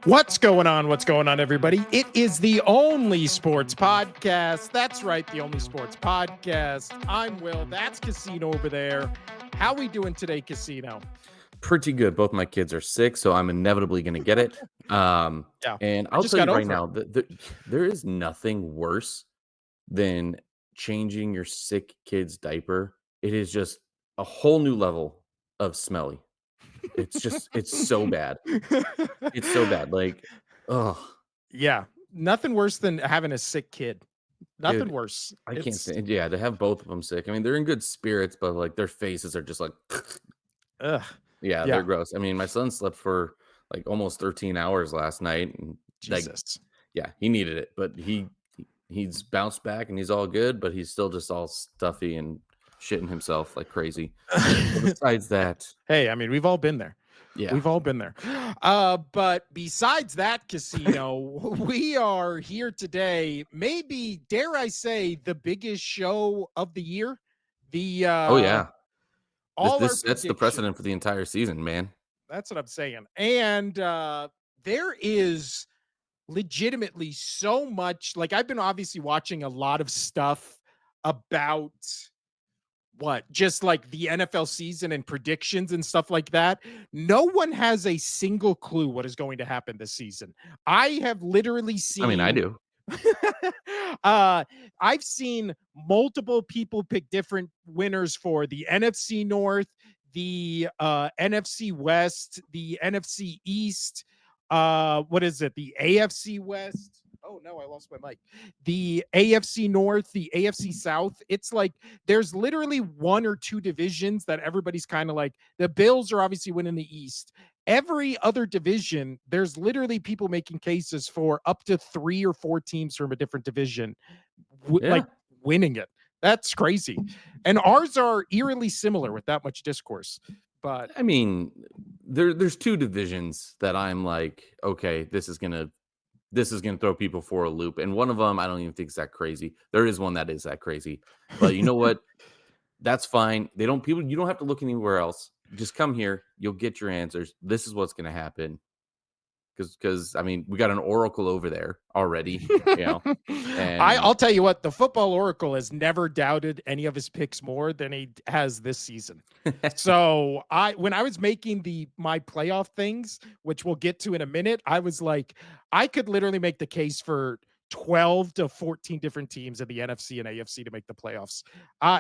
What's going on? What's going on, everybody? It is the only sports podcast. That's right, the only sports podcast. I'm Will. That's Casino over there. How we doing today, Casino? Pretty good. Both my kids are sick, so I'm inevitably going to get it. Yeah, And I I'll just tell you got right over it. now, there is nothing worse than changing your sick kid's diaper. It is just a whole new level of smelly. It's so bad. It's so bad. Like, oh, Yeah, nothing worse than having a sick kid. Nothing dude, worse. I can't It's stand. Yeah, to have both of them sick. I mean, they're in good spirits, but like their faces are just like, ugh. yeah, they're Yeah, gross. I mean, my son slept for like almost 13 hours last night, and like Jesus. yeah, he needed it, but he's bounced back and he's all good, but he's still just all stuffy and shitting himself like crazy. But besides that, Hey, I mean, we've all been there. yeah. We've all been there. But besides that, Casino, we are here today. Maybe, dare I say, the biggest show of the year. The Oh yeah. This all our this sets the precedent for predictions. the entire season, man. That's what I'm saying. And there is legitimately so much. Like, I've been obviously watching a lot of stuff about what just like the NFL season and predictions and stuff like that. No one has a single clue what is going to happen this season. I have literally I mean, I seen do. uh I've seen multiple people pick different winners for the NFC North, the NFC West, the NFC East, what is it? The AFC West. Oh no, I lost my mic. The AFC North, the AFC South. It's like there's literally one or two divisions that everybody's kind of like the Bills are obviously winning the East. Every other division, there's literally people making cases for up to 3 or 4 teams from a different division, Yeah. like winning it. That's crazy. And ours are eerily similar with that much discourse. But I mean, there's two divisions that I'm like, okay, this is gonna throw people for a loop. And one of them, I don't even think is that crazy. There is one that is that crazy. But you know what? That's fine. They don't people you don't have to look anywhere else. Just come here. You'll get your answers. This is what's gonna happen. Because I mean, we got an oracle over there already, you know, and I'll tell you what, the football oracle has never doubted any of his picks more than he has this season. So when I was making my playoff things, which we'll get to in a minute, I was like, I could literally make the case for 12 to 14 different teams in the NFC and AFC to make the playoffs.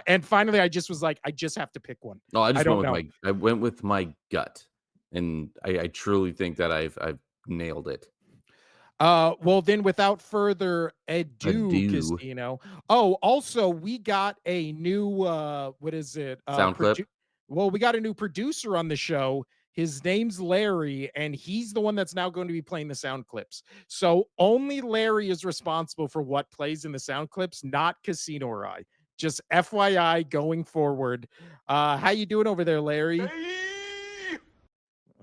And finally, I just was like, I just have to pick one. no, I I just don't know. I went with my gut, and I truly think that I've nailed it. Well, then without further ado, Ado. Casino. Oh, also, we got a new what is it? Sound clip. We got a new producer on the show. His name's Larry, and he's the one that's now going to be playing the sound clips. So only Larry is responsible for what plays in the sound clips, not Casino or I. Just FYI going forward. How you doing over there, Larry?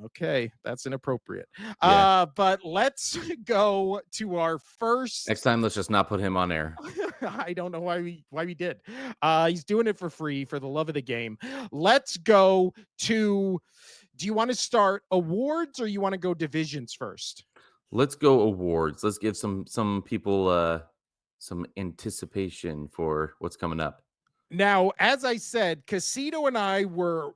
Okay, that's inappropriate. Yeah. But let's go to our Next first. time, let's just not put him on air. I don't know why we did. He's doing it for free for the love of the game. Let's go to. Do you want to start awards or you want to go divisions first? Let's go awards. Let's give some people some anticipation for what's coming up. Now, as I said, Casino and I were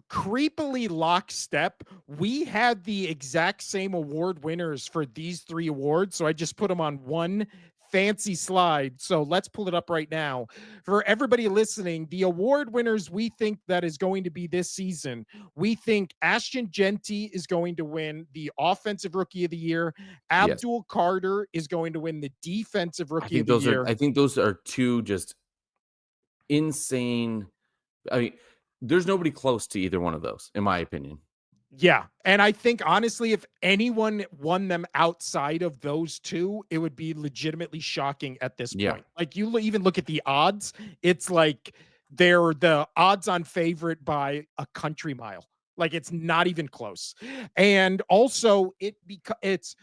creepily lockstep. We had the exact same award winners for these 3 awards. So I just put them on one fancy slide. So let's pull it up right now. For everybody listening, the award winners we think that is going to be this season, we think Ashton Genty is going to win the Offensive Rookie of the Year. Yes. Abdul Carter is going to win the Defensive Rookie of the Year. I think those are two just insane. I mean, there's nobody close to either one of those, in my opinion. Yeah, and I think honestly, if anyone won them outside of those two, it would be legitimately shocking at this Yeah. point. Like even look at the odds, it's like they're the odds-on favorite by a country mile. Like it's not even close. And also it's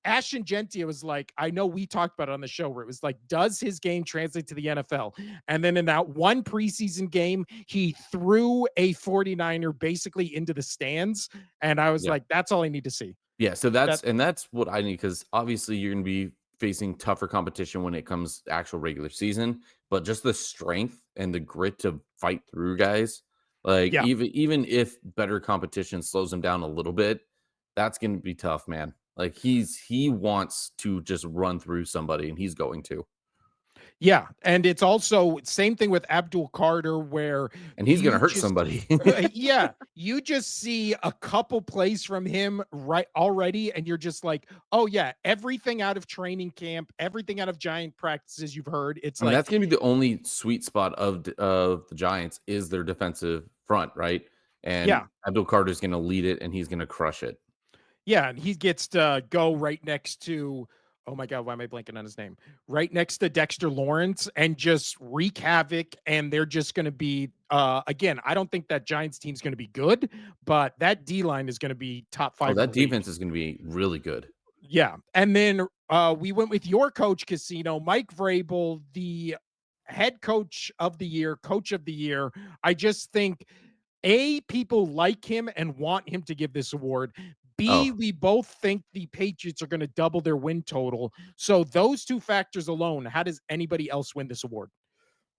Ashton Gentia was like, I know we talked about it on the show where it was like, does his game translate to the NFL? And then in that one preseason game, he threw a 49er basically into the stands. And I was Yeah. like, that's all I need to see. Yeah, so That that's what I need because obviously you're gonna be facing tougher competition when it comes to actual regular season, but just the strength and the grit to fight through guys, like yeah. even if better competition slows him down a little bit, that's gonna be tough, man. Like he wants to just run through somebody and he's going to. Yeah, and it's also same thing with Abdul Carter where And he's gonna you hurt just somebody. yeah, you just see a couple plays from him right already and you're just like, "Oh yeah, everything out of training camp, everything out of giant practices you've heard." It's I mean, like, that's gonna be the only sweet spot of the Giants is their defensive front, right? And yeah. Abdul Carter's gonna lead it and he's gonna crush it. Yeah, and he gets to go right next to, oh my god, why am I blanking on his name? Right next to Dexter Lawrence and just wreak havoc. And they're just going to be, again, I don't think that Giants team's going to be good, but that D line is going to be top Oh, five in the that league. defense is gonna be really good. Yeah. And then we went with your coach, Casino, Mike Vrabel, the head coach of the year. I just think people like him and want him to give this award. B, Oh, we both think the Patriots are going to double their win total. So those two factors alone, how does anybody else win this award?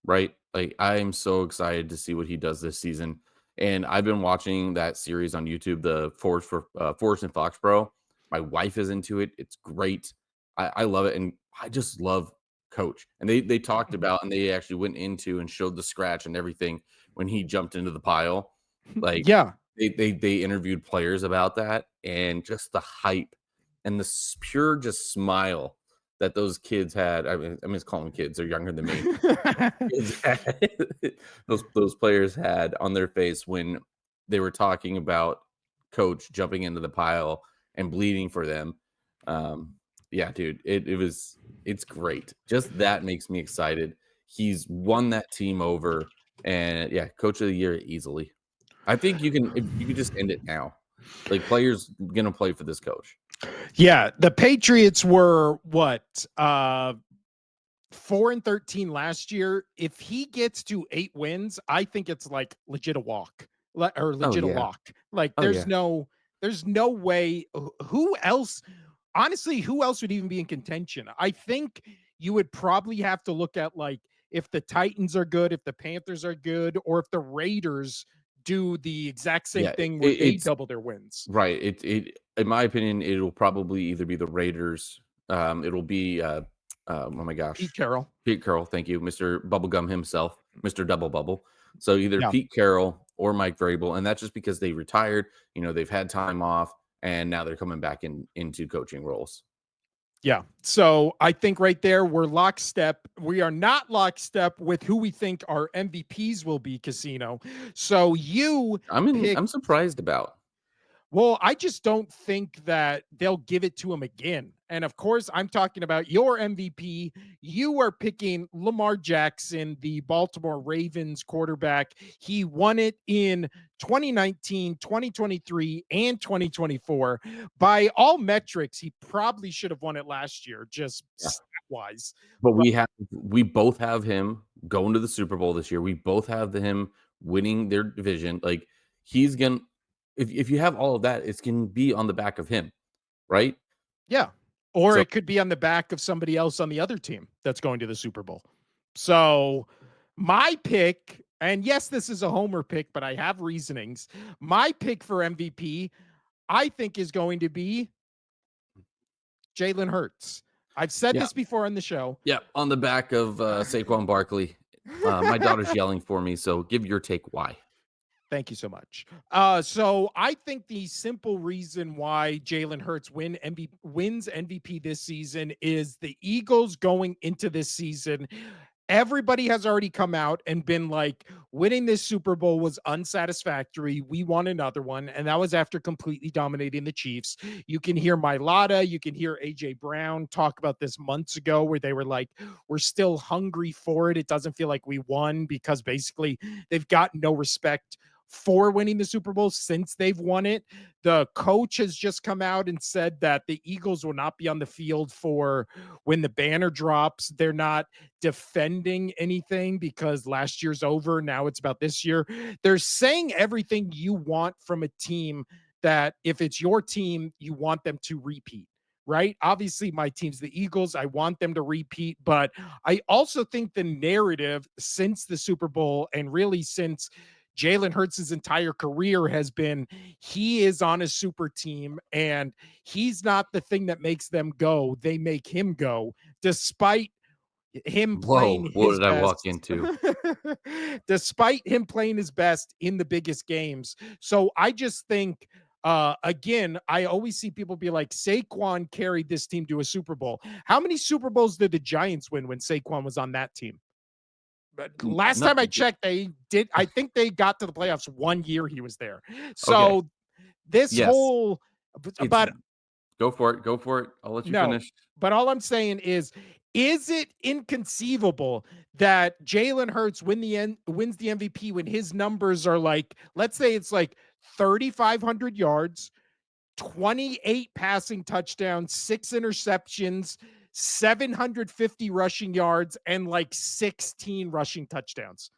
right? Like, I am so excited to see what he does this season, and I've been watching that series on YouTube, the Forest and Foxborough. My wife is into it. It's great. I love it, and I just love Coach. And they talked about and they actually went into and showed the scratch and everything when he jumped into the pile. Like, Yeah. they interviewed players about that, and just the hype and the pure just smile that those kids had. I mean, let's call them kids. They're younger than me. Kids had those players had on their face when they were talking about coach jumping into the pile and bleeding for them. Um, yeah, dude, it's great. Just that makes me excited. He's won that team over, and yeah, coach of the year easily. I think if you could just end it now. Like players gonna play for this coach. Yeah. The Patriots were what? 4-13 last year. If he gets to 8 wins, I think it's like legit a walk or Oh legit a yeah. lock. Like Oh yeah. there's no way. Who else? Honestly, who else would even be in contention? I think you would probably have to look at like if the Titans are good, if the Panthers are good, or if the Raiders do the exact same Yeah. thing where they It's double their wins. right. It in my opinion, it'll probably either be the Raiders, it'll be, oh my Pete gosh, Carroll. Pete Carroll, thank you, Mr. Bubblegum himself, Mr. Double Bubble. So either Yeah. Pete Carroll or Mike Vrabel, and that's just because they retired, they've had time off, and now they're coming back into coaching roles. Yeah. So I think right there we're lockstep. We are not lockstep with who we think our MVPs will be, Casino. So you pick. I'm surprised about. Well, I just don't think that they'll give it to him again. And of course, I'm talking about your MVP. You are picking Lamar Jackson, the Baltimore Ravens quarterback. He won it in 2019, 2023, and 2024. By all metrics, he probably should have won it last year, just Yeah. stat wise. But But we both have him going to the Super Bowl this year. We both have him winning their division. Like he's gonna if you have all of that, it's gonna be on the back of him, right? yeah. Or So it could be on the back of somebody else on the other team that's going to the Super Bowl. So, my pick, and yes, this is a homer pick, but I have reasonings. My pick for MVP, I think, is going to be Jalen Hurts. I've said yeah, this before on the show. yeah, on the back of Saquon Barkley. My daughter's yelling for me, so give your take why. Thank you so much. So I think the simple reason why Jalen Hurts wins MVP this season is the Eagles going into this season. Everybody has already come out and been like, winning this Super Bowl was unsatisfactory. We want another one. And that was after completely dominating the Chiefs. You can hear Lotta, you can hear AJ Brown talk about this months ago, where they were like, we're still hungry for it. It doesn't feel like we won because basically they've got no respect for winning the Super Bowl since they've won it. The coach has just come out and said that the Eagles will not be on the field for when the banner drops. They're not defending anything because last year's over. Now it's about this year. They're saying everything you want from a team that if it's your team, you want them to repeat, right? Obviously, my team's the Eagles. I want them to repeat, but I also think the narrative since the Super Bowl and really since Jalen Hurts' entire career has been he is on a super team and he's not the thing that makes them go. They make him go, despite him Whoa, playing what his did I walk best. into? Despite him playing his best in the biggest games. So I just think again, I always see people be like, Saquon carried this team to a Super Bowl. How many Super Bowls did the Giants win when Saquon was on that team? But last time I Nothing. checked, they did. I think they got to the playoffs 1 year he was there. Okay. So this Yes. whole, It's but Go for it. Go for it. I'll let you no, finish. but all I'm saying is it inconceivable that Jalen Hurts wins the MVP when his numbers are like, let's say it's like 3,500 yards, 28 passing touchdowns, 6 interceptions, 750 rushing yards, and like 16 rushing touchdowns.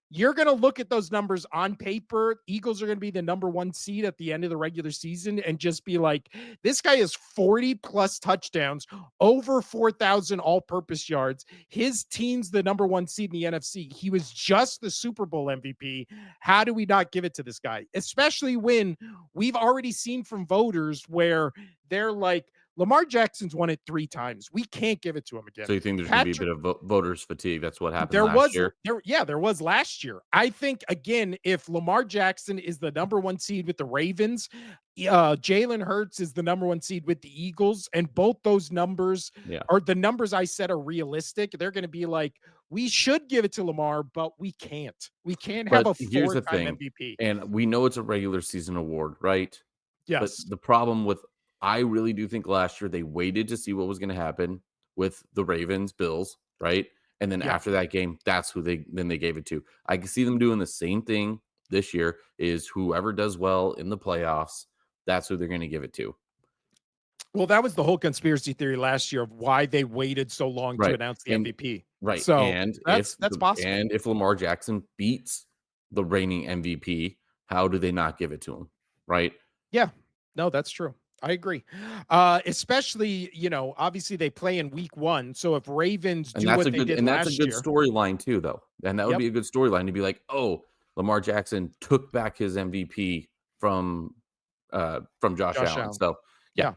You're going to look at those numbers on paper. Eagles are going to be the number one seed at the end of the regular season and just be like, this guy has 40 plus touchdowns, over 4,000 all purpose yards. His team's the number one seed in the NFC. He was just the Super Bowl MVP. How do we not give it to this guy? Especially when we've already seen from voters where they're like, Lamar Jackson's won it 3 times. We can't give it to him again. So you think there's gonna be a bit Patrick, of voters fatigue? That's what happened there last was year? there was last year. I think again, if Lamar Jackson is the number one seed with the Ravens, Jalen Hurts is the number one seed with the Eagles, and both those numbers Yeah. are the numbers I said are realistic. They're going to be like, we should give it to Lamar, but we can't. We can't have But a here's the four-time thing, MVP. and we know it's a regular season award, right? But Yes. the problem with I really do think last year they waited to see what was gonna happen with the Ravens, Bills, right? And then Yeah. after that game, that's who they gave it to. I can see them doing the same thing this year, is whoever does well in the playoffs, that's who they're gonna give it to. Well, that was the whole conspiracy theory last year of why they waited so long to Right. announce the And MVP. right. So that's possible. And if Lamar Jackson beats the reigning MVP, how do they not give it to him? Right? Yeah. No, that's true. I agree. Especially, obviously they play in week 1. So if Ravens do what they did That's a last good year. storyline too, though. And that would Yep. be a good storyline to be like, "Oh, Lamar Jackson took back his MVP from Josh Josh Allen." Allen. So, yeah, Yeah.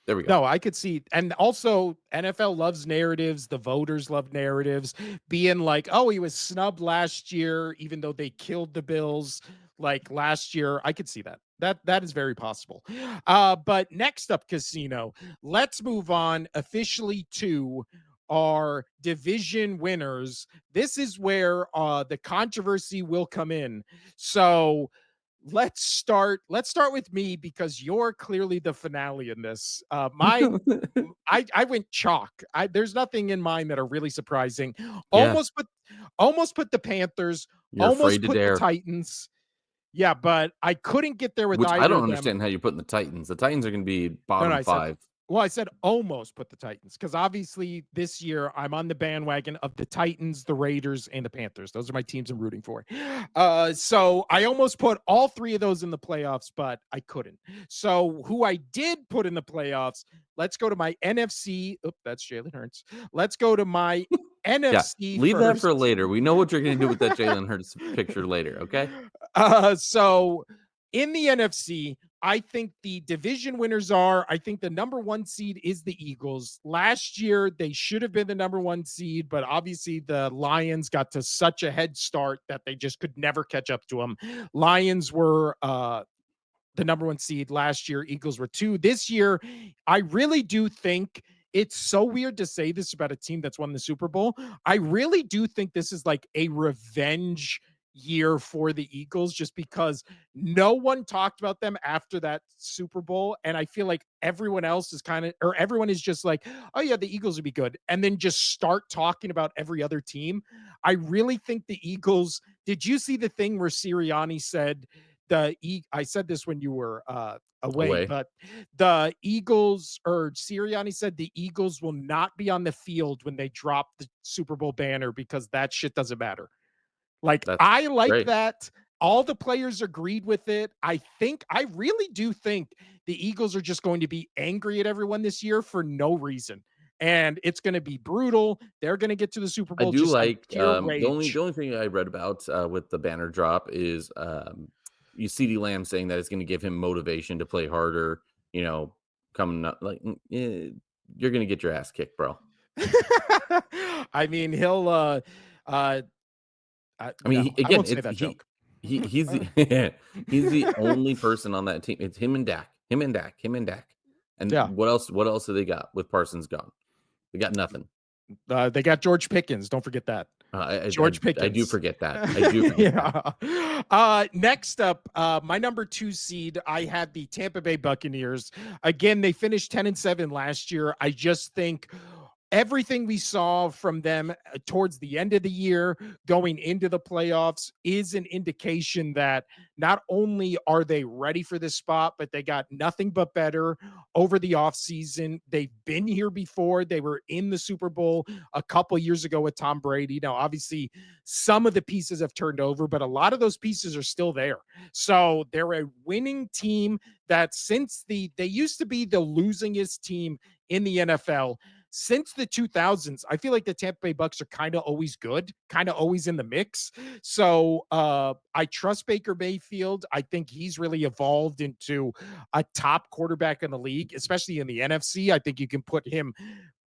there we go. No, I could see. And also NFL loves narratives. The voters love narratives being like, oh, he was snubbed last year, even though they killed the Bills like last year. I could see that. That is very possible. But next up, Casino, let's move on officially to our division winners. This is where the controversy will come in. So let's start with me because you're clearly the finale in this. I went chalk. There's nothing in mine that are really surprising. Yeah, Almost put almost put the Panthers, you're afraid almost to put the dare, Titans. Yeah, but I couldn't get there with which I either don't of them. understand how you're putting the Titans. The Titans are gonna be No, bottom I said 5. I said almost put the Titans because obviously this year I'm on the bandwagon of the Titans, the Raiders, and the Panthers. Those are my teams I'm rooting for. So I almost put all 3 of those in the playoffs, but I couldn't. So who I did put in the playoffs, let's go to my NFC. Oop, that's Jalen Hurts. Let's go to my Yeah, NFC leave that for first. later. We know what you're gonna do with that Jalen Hurts picture later, okay? So in the NFC, I think the division winners are, I think the number one seed is the Eagles. Last year, they should have been the number one seed, but obviously the Lions got to such a head start that they just could never catch up to them. Lions were the number one seed last year. Eagles were 2. This year, I really do think it's so weird to say this about a team that's won the Super Bowl. I really do think this is like a revenge year for the Eagles just because no one talked about them after that Super Bowl. And I feel like everyone else is kind of, or everyone is just like, oh, yeah, the Eagles would be good. And then just start talking about every other team. I really think the Eagles, did you see the thing where Sirianni said, I said this when you were away, away. but the Eagles or Sirianni said the Eagles will not be on the field when they drop the Super Bowl banner because that shit doesn't matter. Like, That's I like great. that. All the players agreed with it. I really do think the Eagles are just going to be angry at everyone this year for no reason. And it's going to be brutal. They're going to get to the Super I Bowl do just on like, pure the rage. only thing I read about, with the banner drop is, you CeeDee Lamb saying that it's gonna give him motivation to play harder, you know, coming up like, you're gonna get your ass kicked, bro. I mean, he'll uh I mean, no, I again, won't say it's that joke. he's the he's the only person on that team. It's him and Dak, him and Dak, him and Dak. And Yeah. what else do they got with Parsons gone? They got nothing. They got George Pickens. Don't forget that. George I do Pickens. forget that. I do forget that. Yeah. Next up, my number 2 seed, I had the Tampa Bay Buccaneers. Again, they finished 10-7 last year. I just think everything we saw from them towards the end of the year going into the playoffs is an indication that not only are they ready for this spot, but they got nothing but better over the offseason. They've been here before. They were in the Super Bowl a couple years ago with Tom Brady. Now, obviously, some of the pieces have turned over, but a lot of those pieces are still there. So they're a winning team that since they used to be the losingest team in the NFL since the 2000s. I feel like the Tampa Bay Bucks are kind of always good, kind of always in the mix. So I trust Baker Mayfield. I think he's really evolved into a top quarterback in the league, especially in the NFC. I think you can put him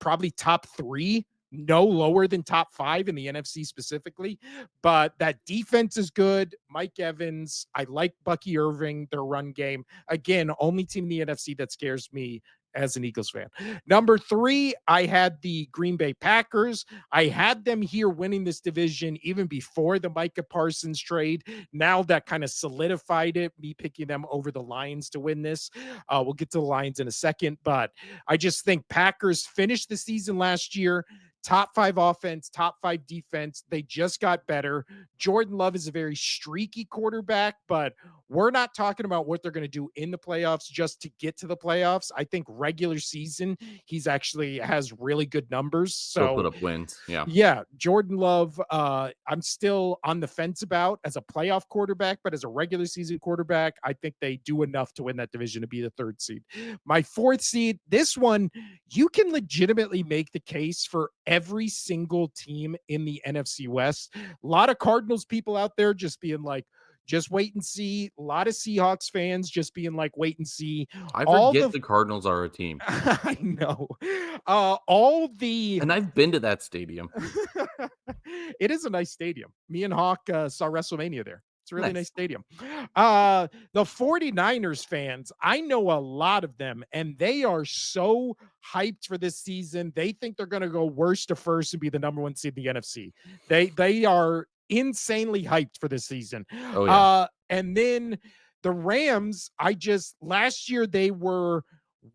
probably top 3, no lower than top 5 in the NFC specifically. But that defense is good. Mike Evans, I like Bucky Irving, their run game. Again, only team in the NFC that scares me as an Eagles fan. Number 3, I had the Green Bay Packers. I had them here winning this division even before the Micah Parsons trade. Now that kind of solidified it, me picking them over the Lions to win this. We'll get to the Lions in a second, but I just think Packers finished the season last year. Top 5 offense, top 5 defense. They just got better. Jordan Love is a very streaky quarterback, but we're not talking about what they're going to do in the playoffs just to get to the playoffs. I think regular season, he's actually has really good numbers. He'll put So up wins. Yeah. yeah, Jordan Love, I'm still on the fence about as a playoff quarterback, but as a regular season quarterback, I think they do enough to win that division to be the 3rd seed. My 4th seed, this one, you can legitimately make the case for every single team in the NFC West. A lot of Cardinals people out there just being like, just wait and see. A lot of Seahawks fans just being like, wait and see. I All forget the the Cardinals are a team, I know. All the and I've been to that stadium. it is a nice stadium. Me and Hawk saw WrestleMania there. It's a really nice Nice. stadium. The 49ers fans, I know a lot of them, and they are so hyped for this season. They think they're going to go worst to first and be the number 1 seed in the NFC. They are insanely hyped for this season. Oh, yeah. And then the Rams, I just last year they were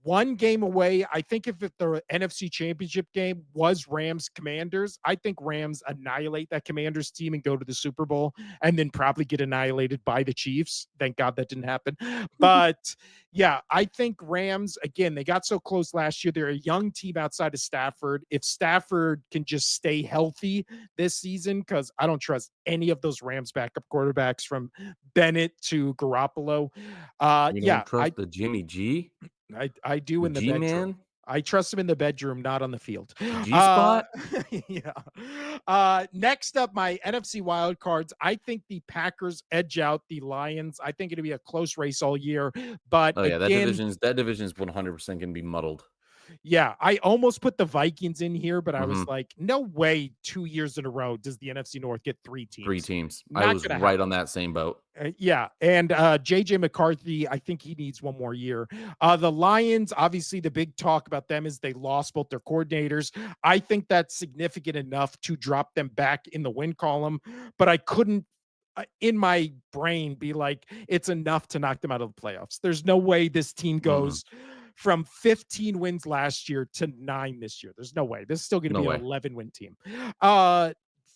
1 game away. I think if the NFC Championship game was Rams Commanders, I think Rams annihilate that Commanders team and go to the Super Bowl and then probably get annihilated by the Chiefs. Thank God that didn't happen. But yeah, I think Rams, again, they got so close last year. They're a young team outside of Stafford. If Stafford can just stay healthy this season, because I don't trust any of those Rams backup quarterbacks from Bennett to Garoppolo. You don't Yeah, trust the Jimmy G? I do The in the bedroom. G-man? I trust him in the bedroom, not on the field. The Uh, G-spot? yeah. Next up, my NFC wild cards. I think the Packers edge out the Lions. I think it'll be a close race all year. But Oh, yeah, again, that division is 100% gonna be muddled. yeah, I almost put the Vikings in here, but I was Mhm. like, no way 2 years in a row does the NFC North get 3 3 teams. teams. I Not was going to right on happen. that same boat. Yeah, and JJ McCarthy, I think he needs 1 more year. The Lions, obviously, the big talk about them is they lost both their coordinators. I think that's significant enough to drop them back in the win column, but I couldn't in my brain be like, it's enough to knock them out of the playoffs. There's no way this team Mm-mm. goes from 15 wins last year to 9 this year. There's no way. This is still going to No be an way. 11-win team. Uh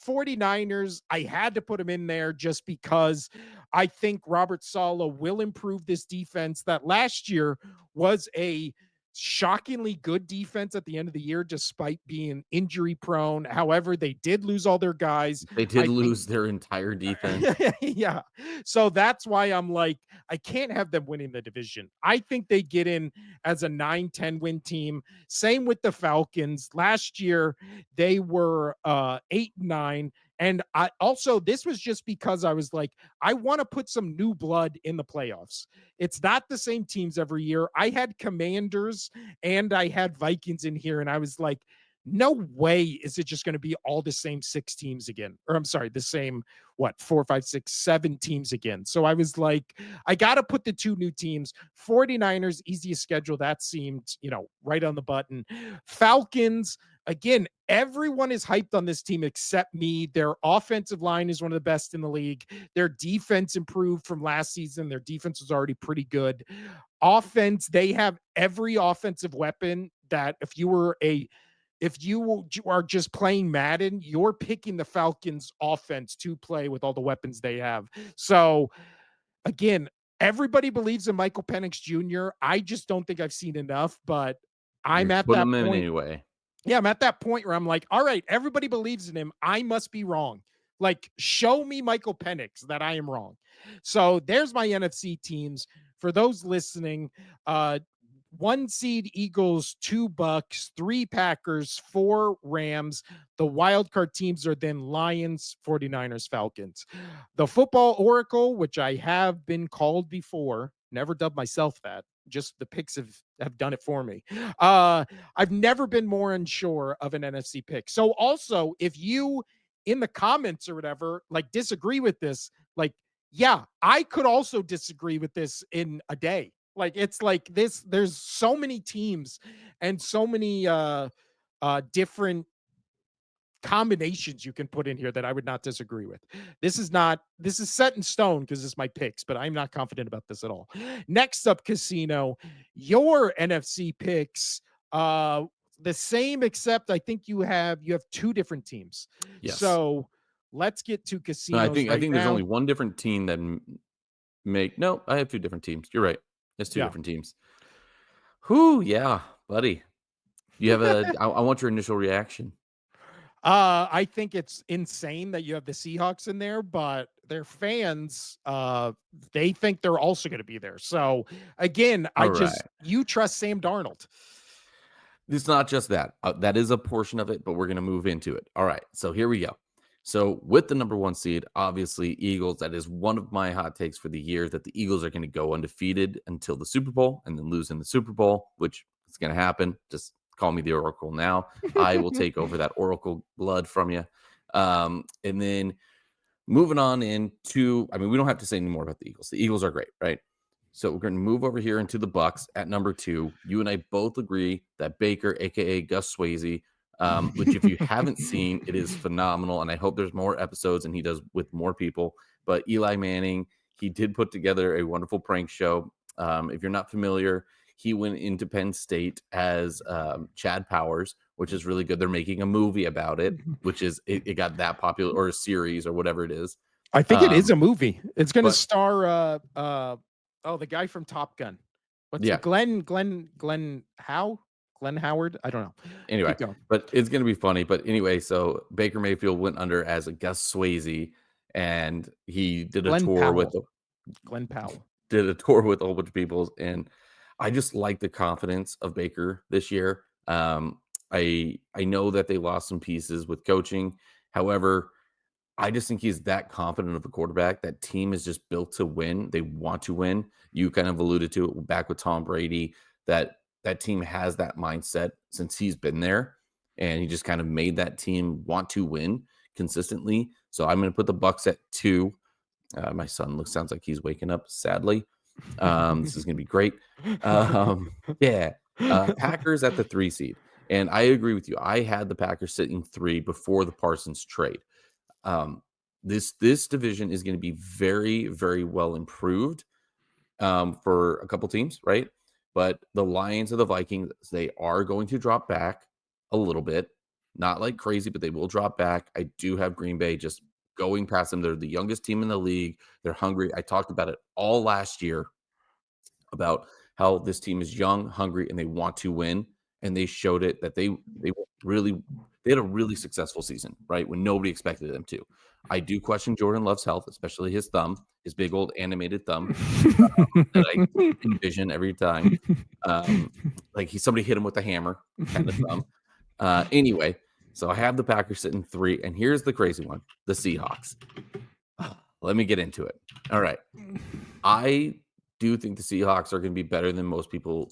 49ers, I had to put them in there just because I think Robert Sala will improve this defense that last year was a shockingly good defense at the end of the year, despite being injury prone. However, they did lose all their guys. They did I think lose their entire defense. yeah. So that's why I'm like, I can't have them winning the division. I think they get in as a 9-10 win team. Same with the Falcons. Last year, they were 8-9. And I also, this was just because I was like, I want to put some new blood in the playoffs. It's not the same teams every year. I had Commanders and I had Vikings in here, and I was like, no way is it just going to be all the same 6 teams again. Or I'm sorry, the same, what, 4, 5, 6, 7 teams again. So I was like, I got to put the 2 new teams. 49ers, easiest schedule. That seemed, right on the button. Falcons, again, everyone is hyped on this team except me. Their offensive line is one of the best in the league. Their defense improved from last season. Their defense was already pretty good. Offense, they have every offensive weapon that if you are just playing Madden, you're picking the Falcons offense to play with all the weapons they have. So again, everybody believes in Michael Penix Jr. I just don't think I've seen enough, but I'm You're at putting that them in point. anyway. Yeah, I'm at that point where I'm like, all right, everybody believes in him. I must be wrong. Like, show me Michael Penix that I am wrong. So there's my NFC teams. For those listening, 1 seed Eagles, 2 Bucks, 3 Packers, 4 Rams. The wild card teams are then Lions, 49ers, Falcons. The football oracle, which I have been called before, never dubbed myself that. Just the picks have done it for me. I've never been more unsure of an NFC pick. So also, if you in the comments or whatever, like disagree with this, like, yeah, I could also disagree with this in a day. Like it's like this, there's so many teams and so many different combinations you can put in here that I would not disagree with. This is set in stone because it's my picks, but I'm not confident about this at all. Next up, Casino, your NFC picks, uh the same, except I think you have 2 different teams. Yes. So let's get to No, I casinos think I right think there's only now. one different team that make no, I have 2 different teams. You're right. It's 2 Yeah. different teams. Whoo, yeah, buddy. You have I want your initial reaction. I think it's insane that you have the Seahawks in there, but their fans, they think they're also going to be there. So again, All right. you trust Sam Darnold. It's not just that. That is a portion of it, but we're going to move into it. All right. So here we go. So with the number 1 seed, obviously Eagles, that is one of my hot takes for the year, that the Eagles are going to go undefeated until the Super Bowl and then lose in the Super Bowl, which is going to happen. Just call me the Oracle now. I will take over that Oracle blood from you. And then moving on into, I mean, we don't have to say any more about the Eagles. The Eagles are great, right? So we're going to move over here into the Bucks at number 2. You and I both agree that Baker, aka Gus Swayze, which if you haven't seen, it is phenomenal, and I hope there's more episodes and he does with more people. But Eli Manning, he did put together a wonderful prank show. If you're not familiar, he went into Penn State as Chad Powers, which is really good. They're making a movie about it, which is it got that popular, or a series or whatever it is. I think it is Um, a movie. It's going to but star the guy from Top Gun. What's yeah, Glenn Howard? I don't know. anyway, Keep going. but it's gonna be funny. But anyway, so Baker Mayfield went under as a Gus Swayze, and he did a Glenn tour with Powell. Glenn Powell. a whole bunch of people, and I just like the confidence of Baker this year. I know that they lost some pieces with coaching. However, I just think he's that confident of a quarterback. That team is just built to win. They want to win. You kind of alluded to it back with Tom Brady, that that team has that mindset since he's been there, and he just kind of made that team want to win consistently. So I'm going to put the Bucks at 2. My son sounds like he's waking up. Sadly, this is going to be great. Yeah, Packers at the 3 seed, and I agree with you. I had the Packers sitting 3 before the Parsons trade. Um, This division is going to be very, very well improved for a couple teams, right? But the Lions or the Vikings, they are going to drop back a little bit. Not like crazy, but they will drop back. I do have Green Bay just going past them. They're the youngest team in the league. They're hungry. I talked about it all last year about how this team is young, hungry, and they want to win. And they showed it that they really they had a really successful season, right? When nobody expected them to. I do question Jordan Love's health, especially his thumb, his big old animated thumb that I envision every time. Um, like somebody hit him with a hammer, kind of thumb. Anyway, so I have the Packers sitting 3, and here's the crazy one: the Seahawks. Let me get into it. All right, I do think the Seahawks are going to be better than most people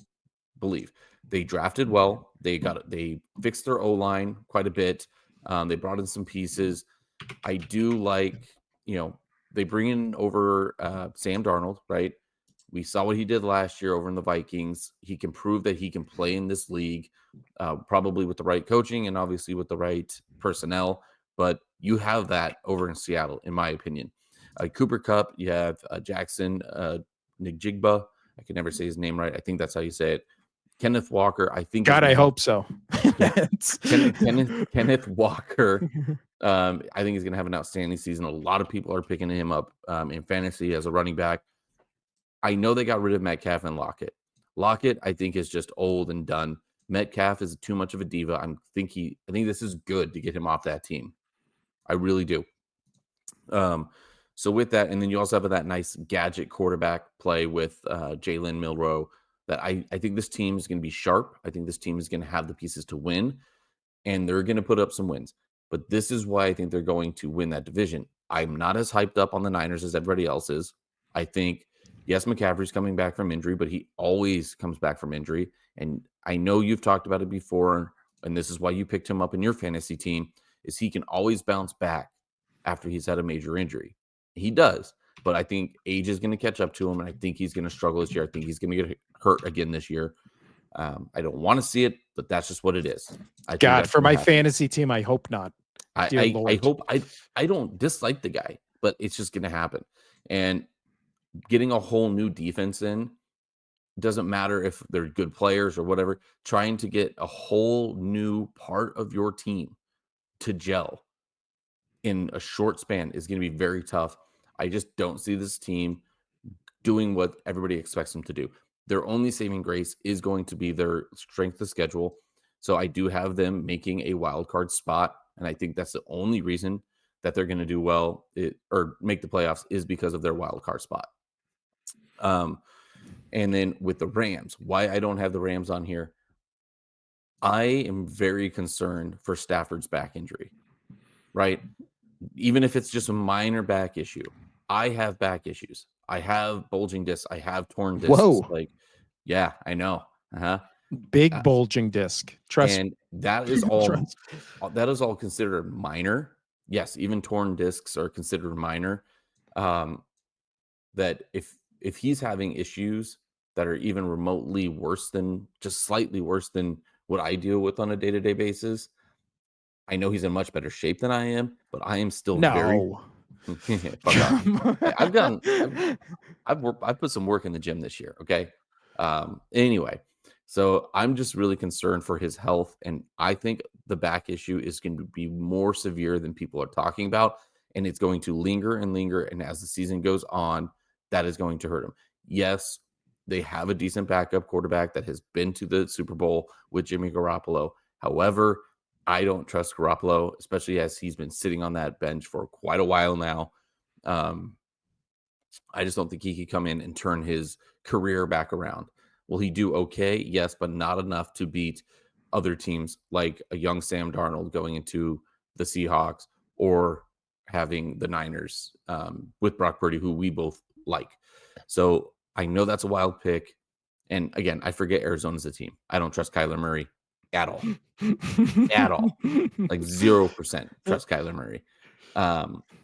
believe. They drafted well. They fixed their O line quite a bit. They brought in some pieces. I do like, you know, they bring in over Sam Darnold, right? We saw what he did last year over in the Vikings. He can prove that he can play in this league, probably with the right coaching and obviously with the right personnel. But you have that over in Seattle, in my opinion. Cooper Cup, you have Jackson Njigba. I can never say his name right. I think that's how you say it. Kenneth Walker, I think is God, going I to have hope so. yeah. Kenneth Walker, I think he's going to have an outstanding season. A lot of people are picking him up in fantasy as a running back. I know they got rid of Metcalf and Lockett. Lockett, I think, is just old and done. Metcalf is too much of a diva. I think this is good to get him off that team. I really do. Um, so with that, and then you also have that nice gadget quarterback play with Jalen Milrow. That I think this team is going to be sharp. I think this team is going to have the pieces to win, and they're going to put up some wins. But this is why I think they're going to win that division. I'm not as hyped up on the Niners as everybody else is. I think, yes, McCaffrey's coming back from injury, but he always comes back from injury. And I know you've talked about it before, and this is why you picked him up in your fantasy team, is he can always bounce back after he's had a major injury. He does. But I think age is going to catch up to him, and I think he's going to struggle this year. I think he's going to get hurt again this year. I don't want to see it, but that's just what it is. I think God, that's for going my to happen. fantasy team, I hope not. Dear I Lord. hope I don't dislike the guy, but it's just going to happen. And getting a whole new defense in doesn't matter if they're good players or whatever. Trying to get a whole new part of your team to gel in a short span is going to be very tough. I just don't see this team doing what everybody expects them to do. Their only saving grace is going to be their strength of schedule. So I do have them making a wild card spot, and I think that's the only reason that they're going to do well or make the playoffs is because of their wild card spot. Um, and then with the Rams, why I don't have the Rams on here, I am very concerned for Stafford's back injury, right? Even if it's just a minor back issue, I have back issues. I have bulging discs. I have torn discs. Whoa. Like, yeah, I know. Uh-huh. Big Uh, bulging disc. Trust and trust. that is all considered minor. Yes, even torn discs are considered minor. Um, that if he's having issues that are even remotely worse than just slightly worse than what I deal with on a day-to-day basis, I know he's in much better shape than I am, but I am still very No. fuck off. I've gotten Come I've put some work in the gym this year. Okay. Anyway, so I'm just really concerned for his health, and I think the back issue is going to be more severe than people are talking about, and it's going to linger and linger. And as the season goes on, that is going to hurt him. Yes, they have a decent backup quarterback that has been to the Super Bowl with Jimmy Garoppolo. However, I don't trust Garoppolo, especially as he's been sitting on that bench for quite a while now. Um, I just don't think he could come in and turn his career back around. Will he do okay? Yes, but not enough to beat other teams like a young Sam Darnold going into the Seahawks or having the Niners with Brock Purdy, who we both like. So I know that's a wild pick. And again, I forget Arizona's a team. I don't trust Kyler Murray at all. At all. Like 0% trust Kyler Murray.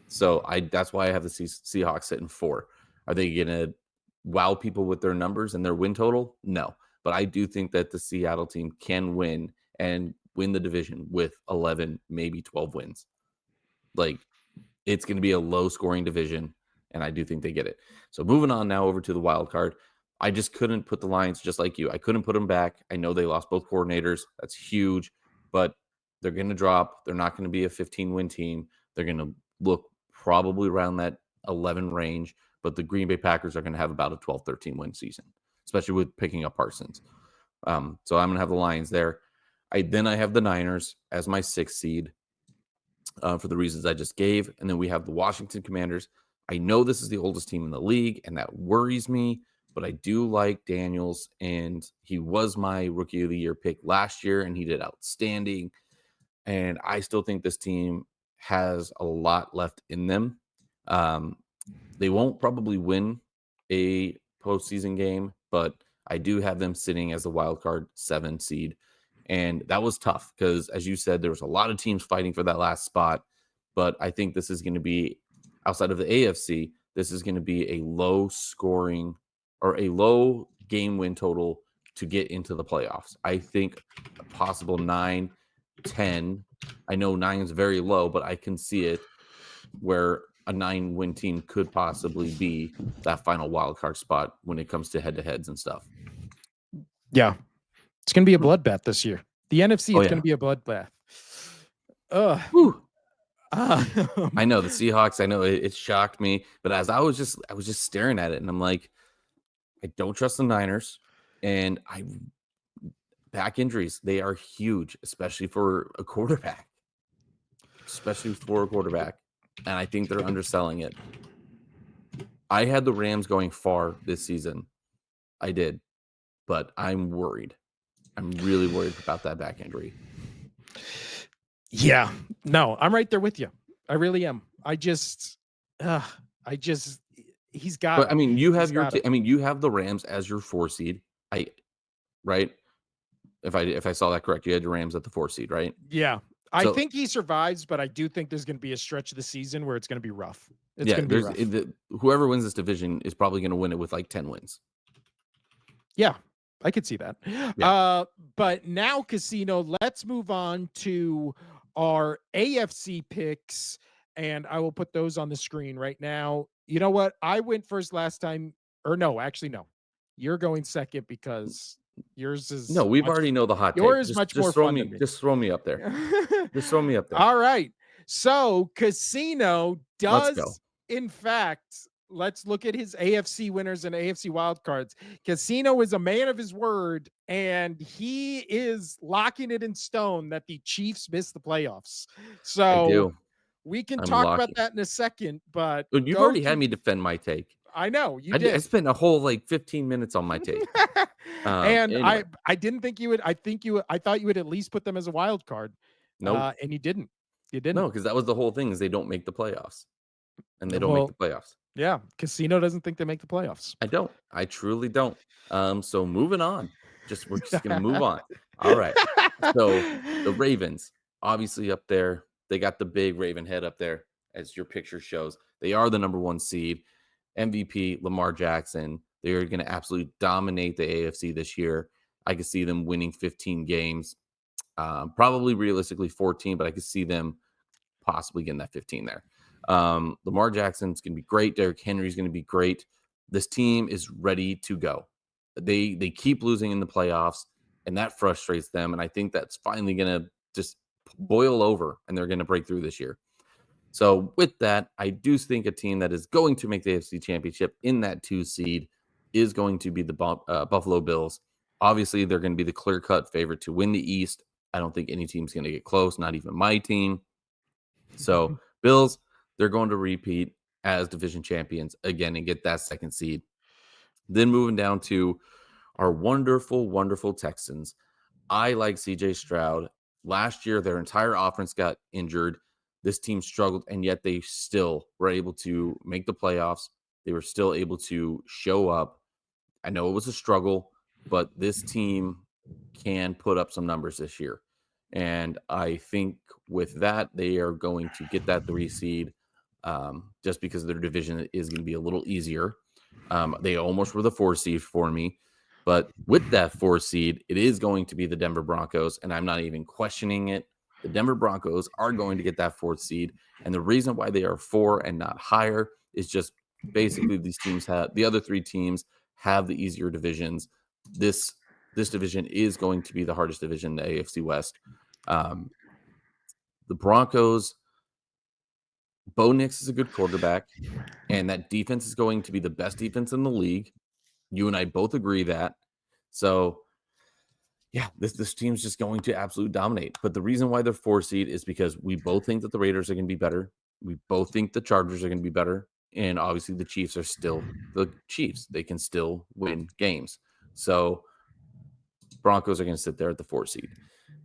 So that's why I have the Seahawks sitting 4. Are they going to wow people with their numbers and their win total? No. But I do think that the Seattle team can win and win the division with 11, maybe 12 wins. Like It's going to be a low scoring division, and I do think they get it. So moving on now over to the wild card. I just couldn't put the Lions just like you. I couldn't put them back. I know they lost both coordinators. That's huge, but they're going to drop. They're not going to be a 15-win team. They're going to look probably around that 11 range, but the Green Bay Packers are going to have about a 12, 13-win season, especially with picking up Parsons. So I'm going to have the Lions there. I have the Niners as my 6th seed for the reasons I just gave. And then we have the Washington Commanders. I know this is the oldest team in the league, and that worries me, but I do like Daniels, and he was my rookie of the year pick last year, and he did outstanding. And I still think this team has a lot left in them. Um, they won't probably win a postseason game, but I do have them sitting as a wild card 7 seed. And that was tough because, as you said, there was a lot of teams fighting for that last spot. But I think this is going to be, outside of the AFC, this is going to be a low scoring or a low game win total to get into the playoffs. I think a possible 9, 10. I know 9 is very low, but I can see it where a 9-win team could possibly be that final wild card spot when it comes to head to heads and stuff. Yeah. It's going to be a bloodbath this year. The NFC, Oh, it's yeah. going to be a bloodbath. Ugh. I know the Seahawks. I know it shocked me, but as I was just staring at it, and I'm like, I don't trust the Niners, and back injuries, they are huge, especially for a quarterback, and I think they're underselling it. I had the Rams going far this season. I did, but I'm worried. I'm really worried about that back injury. Yeah. No, I'm right there with you. I really am. he's got But I it. mean, you have He's got it. you have the Rams as your 4 seed. Right? If I saw that correct, you had your Rams at the 4 seed, right? Yeah. I So think he survives, but I do think there's going to be a stretch of the season where it's going to be rough. It's yeah, going to be rough. whoever wins this division is probably going to win it with like 10 wins. Yeah, I could see that. Yeah. But now, Casino, let's move on to our AFC picks, and I will put those on the screen right now. You know what? I went first last time, or no, actually, no. You're going second because yours is No, we've already know the hot take. much more fun than me. Just throw me up there. Just throw me up there. All right. So Casino Let's go. does, in fact, let's look at his AFC winners and AFC wildcards. Casino is a man of his word, and he is locking it in stone that the Chiefs miss the playoffs. I So do. we can I'm talk about locking. that in a second, but Dude, you've already had me defend my take. I know you I did. spent a whole like 15 minutes on my take. And Anyway. I didn't think you would. I thought you would at least put them as a wild card. Nope. And you didn't. You didn't. No, because that was the whole thing is they don't make the playoffs. And they don't make the playoffs. Yeah, Casino doesn't think they make the playoffs. I don't. I truly don't. So moving on. We're just gonna move on. All right. So the Ravens, obviously up there, they got the big Raven head up there, as your picture shows. They are the number 1 seed. MVP Lamar Jackson. They are going to absolutely dominate the AFC this year. I could see them winning 15 games, probably realistically 14, but I could see them possibly getting that 15 there. Lamar Jackson's going to be great. Derrick Henry's going to be great. This team is ready to go. They keep losing in the playoffs, and that frustrates them. And I think that's finally going to just boil over, and they're going to break through this year. So with that, I do think a team that is going to make the AFC Championship in that 2 seed is going to be the Buffalo Bills. Obviously, they're going to be the clear-cut favorite to win the East. I don't think any team's going to get close, not even my team. So Bills, they're going to repeat as division champions again and get that 2nd seed. Then moving down to our wonderful, wonderful Texans. I like CJ Stroud. Last year, their entire offense got injured. This team struggled, and yet they still were able to make the playoffs. They were still able to show up. I know it was a struggle, but this team can put up some numbers this year. And I think with that, they are going to get that 3 seed just because their division is going to be a little easier. They almost were the 4 seed for me. But with that 4 seed, it is going to be the Denver Broncos, and I'm not even questioning it. The Denver Broncos are going to get that 4th seed. And the reason why they are 4 and not higher is just basically the other 3 teams have the easier divisions. This division is going to be the hardest division in the AFC West. The Broncos, Bo Nix is a good quarterback, and that defense is going to be the best defense in the league. You and I both agree that. So, yeah, this team's just going to absolutely dominate. But the reason why they're 4 seed is because we both think that the Raiders are going to be better. We both think the Chargers are going to be better. And obviously the Chiefs are still the Chiefs. They can still win games. So Broncos are going to sit there at the 4 seed.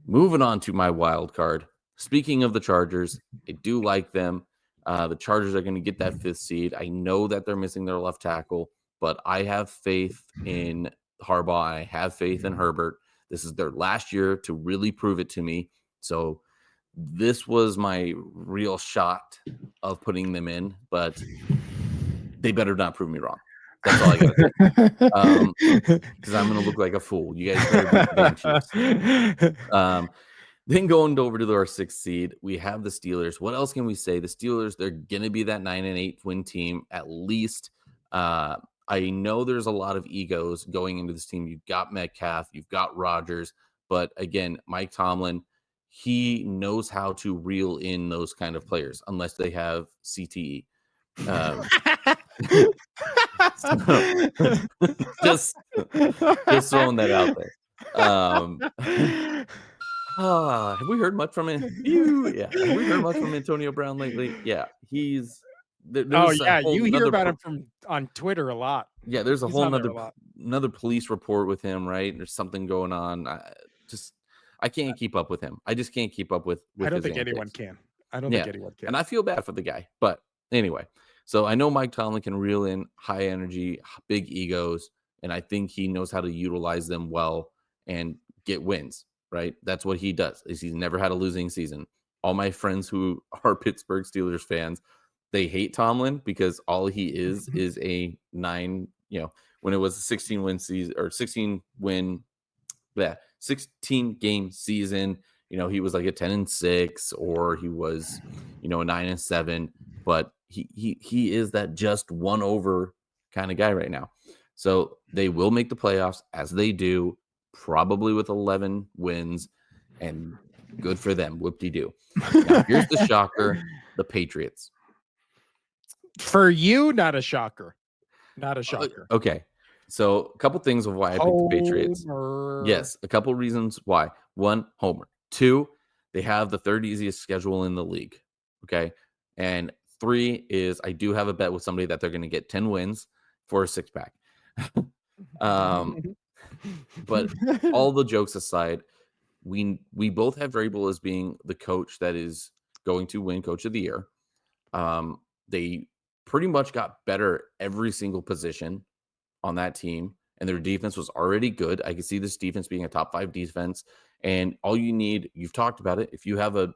Moving on to my wild card. Speaking of the Chargers, I do like them. The Chargers are going to get that 5th seed. I know that they're missing their left tackle, but I have faith in Harbaugh. I have faith in Herbert. This is their last year to really prove it to me. So this was my real shot of putting them in, but they better not prove me wrong. That's all I got to say. Because I'm going to look like a fool. You guys better beat the damn Chiefs. Then going over to our 6th seed, we have the Steelers. What else can we say? The Steelers, they're going to be that 9-8 win team at least. I know there's a lot of egos going into this team. You've got Metcalf, you've got Rodgers, but again, Mike Tomlin, he knows how to reel in those kind of players unless they have CTE. Just throwing that out there. Have we heard much from him? Yeah. Have we heard much from Antonio Brown lately? Yeah. He's you hear about him on Twitter a lot. Yeah, there's a whole another police report with him, right? There's something going on. I can't keep up with him. I just can't keep up with I don't his think antics. anyone can. I don't think anyone can. And I feel bad for the guy. But anyway, so I know Mike Tomlin can reel in high energy, big egos, and I think he knows how to utilize them well and get wins, right? That's what he does. He's never had a losing season. All my friends who are Pittsburgh Steelers fans, they hate Tomlin because all he is a 9, when it was a 16 win season or 16 game season, he was like a 10-6 or he was, a 9-7, but he is that just one over kind of guy right now. So they will make the playoffs as they do, probably with 11 wins, and good for them. Whoop-de-doo. Now, here's the shocker, the Patriots. For you, not a shocker. Not a shocker. Okay. So a couple things of why I picked the Patriots. Yes, a couple reasons why. 1, Homer. 2, they have the 3rd easiest schedule in the league. Okay. And 3 is I do have a bet with somebody that they're going to get 10 wins for a 6-pack. But all the jokes aside, we both have Vrabel as being the coach that is going to win Coach of the Year. They pretty much got better every single position on that team, and their defense was already good. I could see this defense being a top 5 defense, and all you need, you've talked about it, if you have a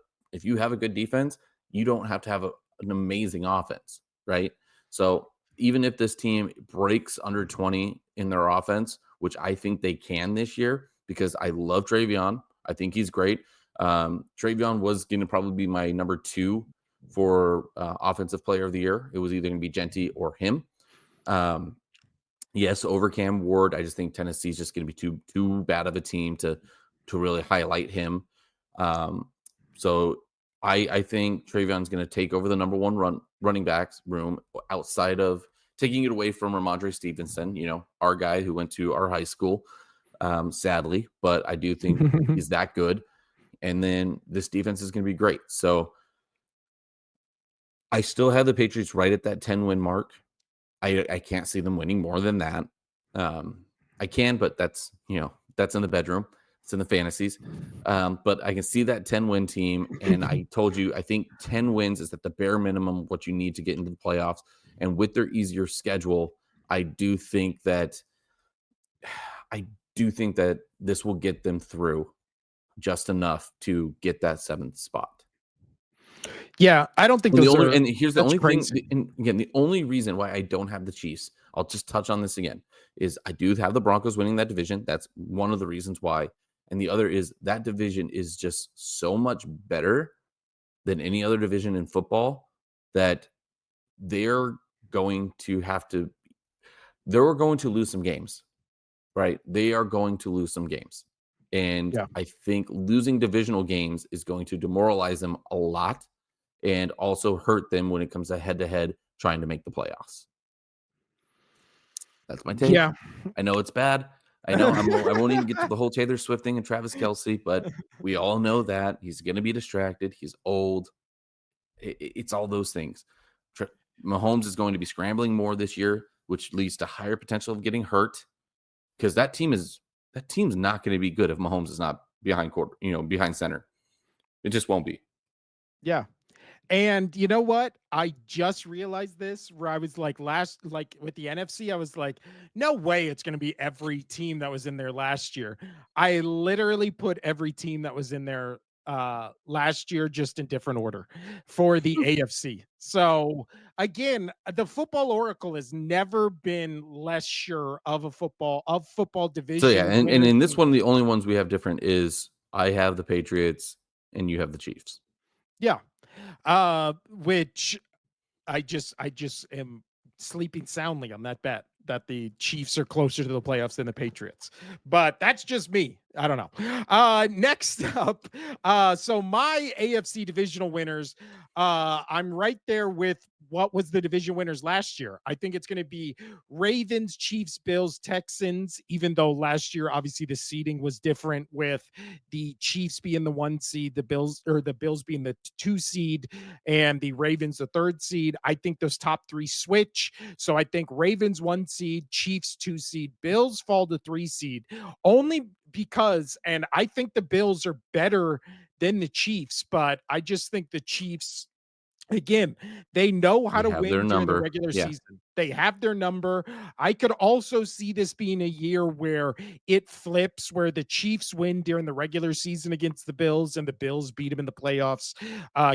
good defense, you don't have to have an amazing offense, right? So even if this team breaks under 20 in their offense, which I think they can this year, because I love Travion. I think he's great. Travion was going to probably be my number 2 for offensive player of the year. It was either going to be Genty or him. Yes, over Cam Ward. I just think Tennessee's just going to be too bad of a team to really highlight him. So I think Travion's going to take over the number 1 running backs room outside of taking it away from Ramondre Stevenson, our guy who went to our high school, sadly, but I do think he's that good. And then this defense is going to be great. So I still have the Patriots right at that 10-win mark. I can't see them winning more than that. I can, but that's in the bedroom. It's in the fantasies. But I can see that 10-win team. And I told you, I think 10 wins is at the bare minimum what you need to get into the playoffs. And with their easier schedule, I do think that this will get them through just enough to get that 7th spot. Yeah, I don't think And here's the only thing. And again, the only reason why I don't have the Chiefs, I'll just touch on this again, is I do have the Broncos winning that division. That's one of the reasons why. and the other is that division is just so much better than any other division in football that they're going to have to they're going to lose some games, right? They are going to lose some games. And Yeah. I think losing divisional games is going to demoralize them a lot and also hurt them when it comes to head trying to make the playoffs. That's my take. Yeah. I know it's bad. I know I won't even get to the whole Taylor Swift thing and Travis Kelsey, but we all know that he's going to be distracted. He's old. It's all those things. Tra- Mahomes is going to be scrambling more this year, which leads to higher potential of getting hurt because that team's not going to be good if Mahomes is not behind court, behind center. It just won't be. Yeah. And you know what? I just realized this where I was like like with the NFC, I was like, no way it's going to be every team that was in there last year. I literally put every team that was in there last year just in different order for the AFC. So again, the football oracle has never been less sure of football So yeah, division and winners. in this one, the only ones we have different is I have the Patriots and you have the Chiefs. Yeah. Which I just am sleeping soundly on that bet that the Chiefs are closer to the playoffs than the Patriots. But that's just me. I don't know. Next up, so my AFC divisional winners, I'm right there with what was the division winners last year. I think it's going to be Ravens, Chiefs, Bills, Texans, even though last year obviously the seeding was different with the Chiefs being the 1 seed, the Bills being the 2 seed, and the Ravens the 3rd seed. I think those top 3 switch. So I think Ravens 1 seed, Chiefs 2 seed, Bills fall to 3 seed. Only because, and I think the Bills are better than the Chiefs, but I just think the Chiefs, again, they know how They to have their win during the number. regular Yeah. season. They have their number. I could also see this being a year where it flips, where the Chiefs win during the regular season against the Bills and the Bills beat them in the playoffs.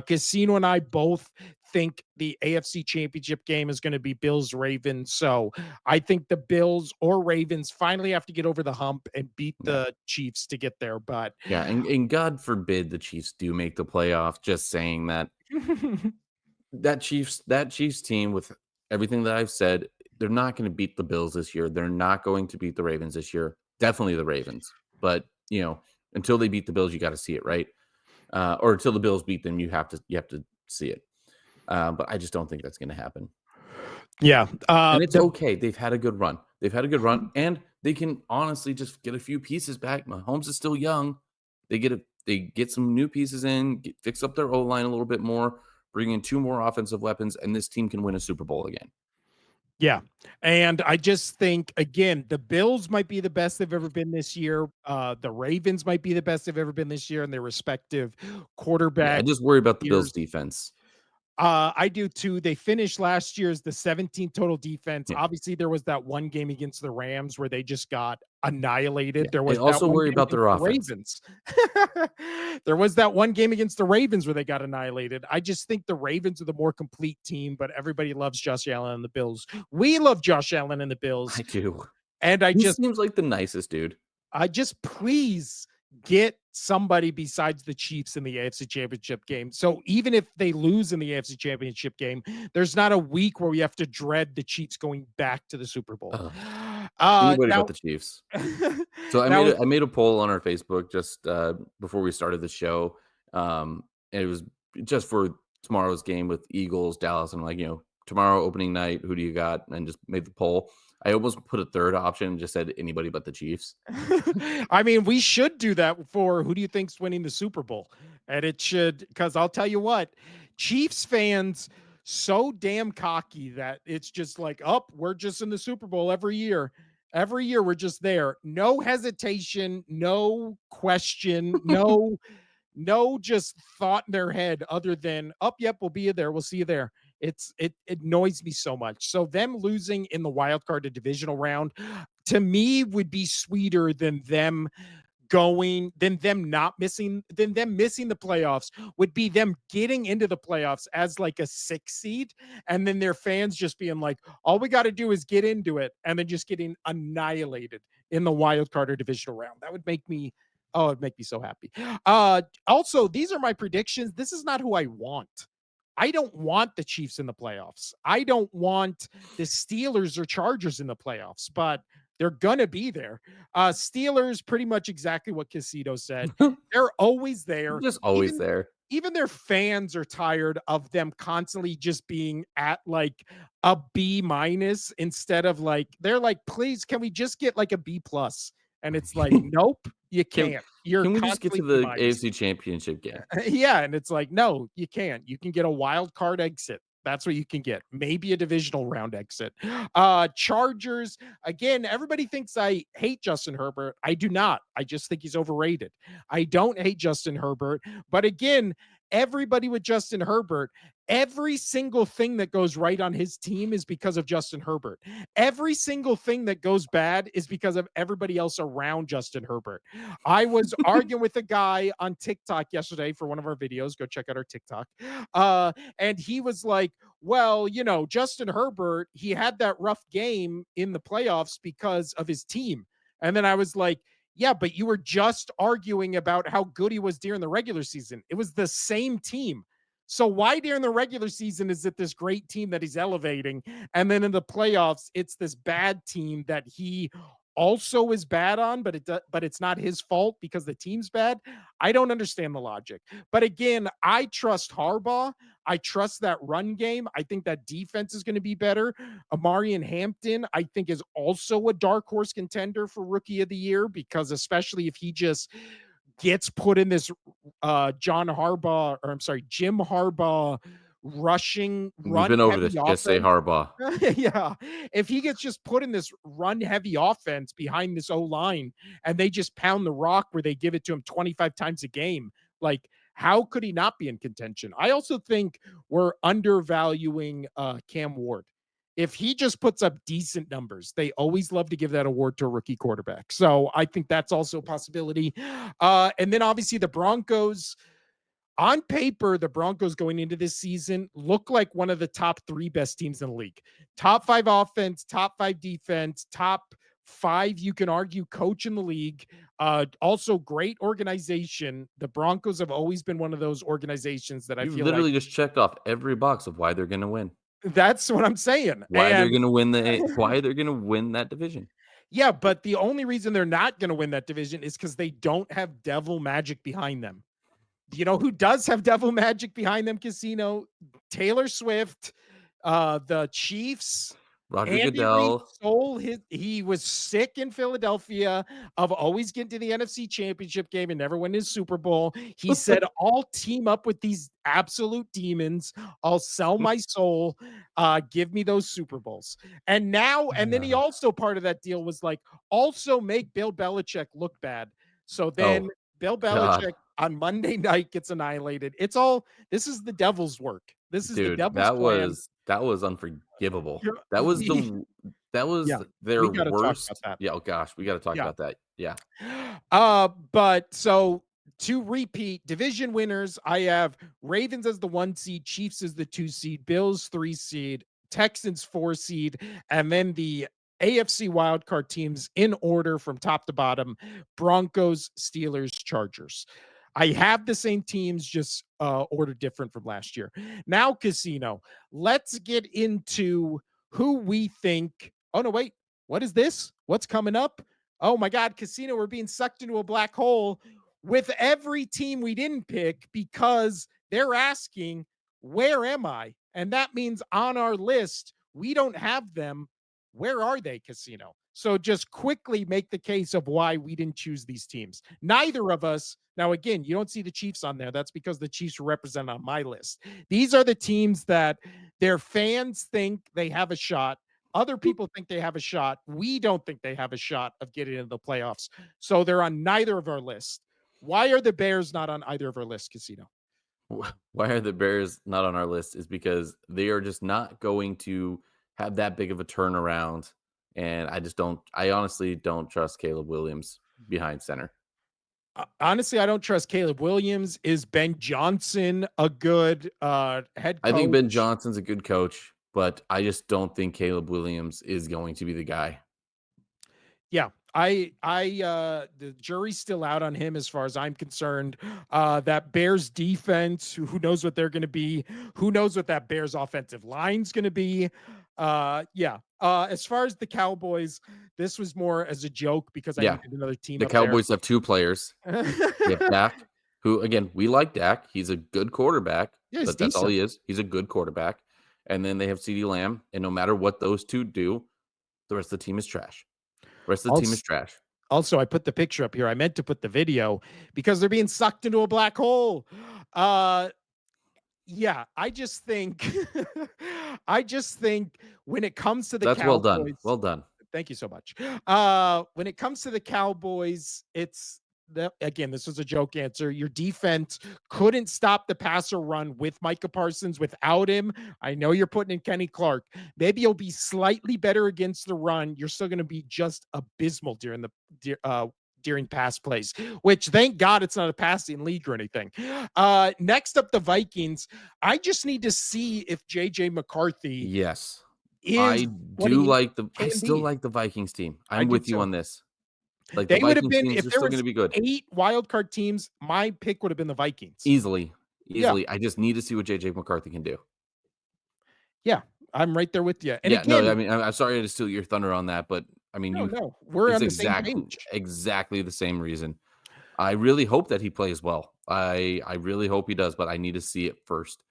Casino and I both think the AFC Championship game is going to be Bills Ravens. So I think the Bills or Ravens finally have to get over the hump and beat Yeah. the Chiefs to get there. But Yeah. And God forbid the Chiefs do make the playoffs. Just saying that that Chiefs team with everything that I've said, they're not going to beat the Bills this year. They're not going to beat the Ravens this year. Definitely the Ravens. But until they beat the Bills, you got to see it, right? Or until the Bills beat them, you have to see it. But I just don't think that's going to happen. yeah, And it's the okay. They've had a good run. They've had a good run, and they can honestly just get a few pieces back. Mahomes is still young. They get some new pieces in, fix up their O line a little bit more, bring in 2 more offensive weapons, and this team can win a Super Bowl again. Yeah. And I just think, again, the Bills might be the best they've ever been this year. The Ravens might be the best they've ever been this year in their respective Yeah, I quarterback just worry about the Bills' years. defense. I do too. They finished last year as the 17th total defense. Yeah, Obviously, there was that one game against the Rams where they just got yeah. annihilated. There I was that also one worry game about against their the offense. Ravens. There was that one game against the Ravens where they got annihilated. I just think the Ravens are the more complete team, but everybody loves Josh Allen and the Bills. We love Josh Allen and the Bills. I do. And He seems like the nicest dude. I just please get somebody besides the Chiefs in the AFC Championship game. So even if they lose in the AFC Championship game, there's not a week where we have to dread the Chiefs going back to the Super Bowl. Ugh, anybody but Now, the Chiefs. So I made now, a I made a poll on our Facebook just before we started the show. And it was just for tomorrow's game with Eagles, Dallas. I'm like, tomorrow opening night, who do you got? And just made the poll. I almost put a third option and just said anybody but the Chiefs. I mean, we should do that for who do you think's winning the Super Bowl? And it should, because I'll tell you what, Chiefs fans so damn cocky that it's just like, oh, we're just in the Super Bowl every year. Every year we're just there. No hesitation, no question, no just thought in their head other than, "Up, yep, we'll be there. We'll see you there." It annoys me so much. So them losing in the wild card to divisional round to me would be sweeter than them not missing than them missing the playoffs would be them getting into the playoffs as like a 6 seed and then their fans just being like, all we got to do is get into it and then just getting annihilated in the wild card or divisional round. That would make me Oh, it'd make me so happy. Also, these are my predictions. This is not who I want. I don't want the Chiefs in the playoffs. I don't want the Steelers or Chargers in the playoffs, but they're gonna be there. Steelers, pretty much exactly what Casito said. They're always there. Just always Even there. even their fans are tired of them constantly just being at like a B minus instead of like they're like, please, can we just get like a B plus? And it's like, nope, you Can can't. You're can we just get to constantly B the minus. AFC Championship game? Yeah, and it's like, no, you can't. You can get a wild card exit. That's what you can get. Maybe a divisional round exit. Chargers, again, everybody thinks I hate Justin Herbert. I do not. I just think he's overrated. I don't hate Justin Herbert, but again, everybody with Justin Herbert, every single thing that goes right on his team is because of Justin Herbert. Every single thing that goes bad is because of everybody else around Justin Herbert. I was arguing with a guy on TikTok yesterday for one of our videos. Go check out our TikTok. And he was like, well, Justin Herbert, he had that rough game in the playoffs because of his team. And then I was like, yeah, but you were just arguing about how good he was during the regular season. It was the same team. So why during the regular season is it this great team that he's elevating, and then in the playoffs it's this bad team that he also is bad on, but it's not his fault because the team's bad? I don't understand the logic. But again, I trust Harbaugh. I trust that run game. I think that defense is going to be better. Amari and Hampton, I think, is also a dark horse contender for rookie of the year because especially if he just gets put in this Jim Harbaugh rushing We've run been over heavy this. Just say offense. Harbaugh. Yeah. If he gets just put in this run heavy offense behind this O line and they just pound the rock where they give it to him 25 times a game, like how could he not be in contention? I also think we're undervaluing Cam Ward. If he just puts up decent numbers, they always love to give that award to a rookie quarterback. So I think that's also a possibility. And then obviously the Broncos, on paper, the Broncos going into this season look like one of the top three best teams in the league. Top five offense, top five defense, top five, you can argue, coach in the league. Also, great organization. The Broncos have always been one of those organizations that I You've feel like literally just checked off every box of why they're gonna win. that's what I'm saying. Why they're And gonna win why they're gonna win that division. yeah, but the only reason they're not going to win that division is because they don't have devil magic behind them. You know who does have devil magic behind them, Casino? Taylor Swift, the Chiefs. Roger Andy Reid Goodell. stole he was sick in Philadelphia of always getting to the NFC Championship game and never winning his Super Bowl. He said, I'll team up with these absolute demons. I'll sell my soul. Give me those Super Bowls. And then he also, part of that deal was like, also make Bill Belichick look bad. So then Oh, Bill God. Belichick on Monday night gets annihilated. This is the devil's work. This is the Dude, devil's plan. that was unforgivable. You're- That was yeah, their we got to talk about worst. that. Yeah, oh gosh, we gotta talk Yeah. about that. Yeah. But so to repeat, division winners, I have Ravens as the 1 seed, Chiefs as the 2 seed, Bills 3 seed, Texans 4 seed, and then the AFC wildcard teams in order from top to bottom: Broncos, Steelers, Chargers. I have the same teams, just ordered different from last year. Now, Casino, let's get into who we think. Oh, no, wait. What is this? What's coming up? Oh my God, Casino, we're being sucked into a black hole with every team we didn't pick because they're asking, where am I? And that means on our list, we don't have them. Where are they, Casino? So just quickly make the case of why we didn't choose these teams. Neither of us. Now, again, you don't see the Chiefs on there. That's because the Chiefs are represented on my list. These are the teams that their fans think they have a shot. Other people think they have a shot. We don't think they have a shot of getting into the playoffs. So they're on neither of our lists. Why are the Bears not on either of our lists, Casino? Why are the Bears not on our list is because they are just not going to have that big of a turnaround, and I honestly don't trust Caleb Williams behind center. Honestly, I don't trust Caleb Williams. Is Ben Johnson a good head I think Ben coach? Johnson's a good coach, but I just don't think Caleb Williams is going to be the guy. Yeah, The jury's still out on him as far as I'm concerned. That Bears defense, who knows what they're going to be? Who knows what that Bears offensive line's going to be? Yeah. As far as the Cowboys, this was more as a joke because I Yeah. needed another team The up there. Cowboys have 2 players. They have Dak, who again, we like Dak. He's a good quarterback, Yeah, it's but that's all decent. he is. He's a good quarterback. And then they have CeeDee Lamb, and no matter what those 2 do, the rest of the team is trash. The rest of the team is Also, trash. also, I put the picture up here. I meant to put the video because they're being sucked into a black hole. Uh, Yeah, I just think I just think when it comes to the That's well done. Cowboys, Well done. thank you so much. When it comes to the Cowboys, it's the again, this was a joke answer. Your defense couldn't stop the passer run with Micah Parsons. Without him, I know you're putting in Kenny Clark. Maybe you'll be slightly better against the run. You're still going to be just abysmal during pass plays, which thank God it's not a passing league or anything. Next up, the Vikings. I just need to see if JJ McCarthy Yes. is what he I can still be. like the Vikings team. I I'm do with you too. on this. Like, the They would have Vikings been teams if are there still gonna was be good. 8 wild card teams, my pick would have been the Vikings. Easily. Yeah, Easily. I just need to see what JJ McCarthy can do. yeah, I'm right there with you. And Yeah, no, I again, mean, I'm sorry to steal your thunder on that, but I mean, no, you no, we're it's on the same page. exactly the same reason. I really hope that he plays well. I really hope he does, but I need to see it first.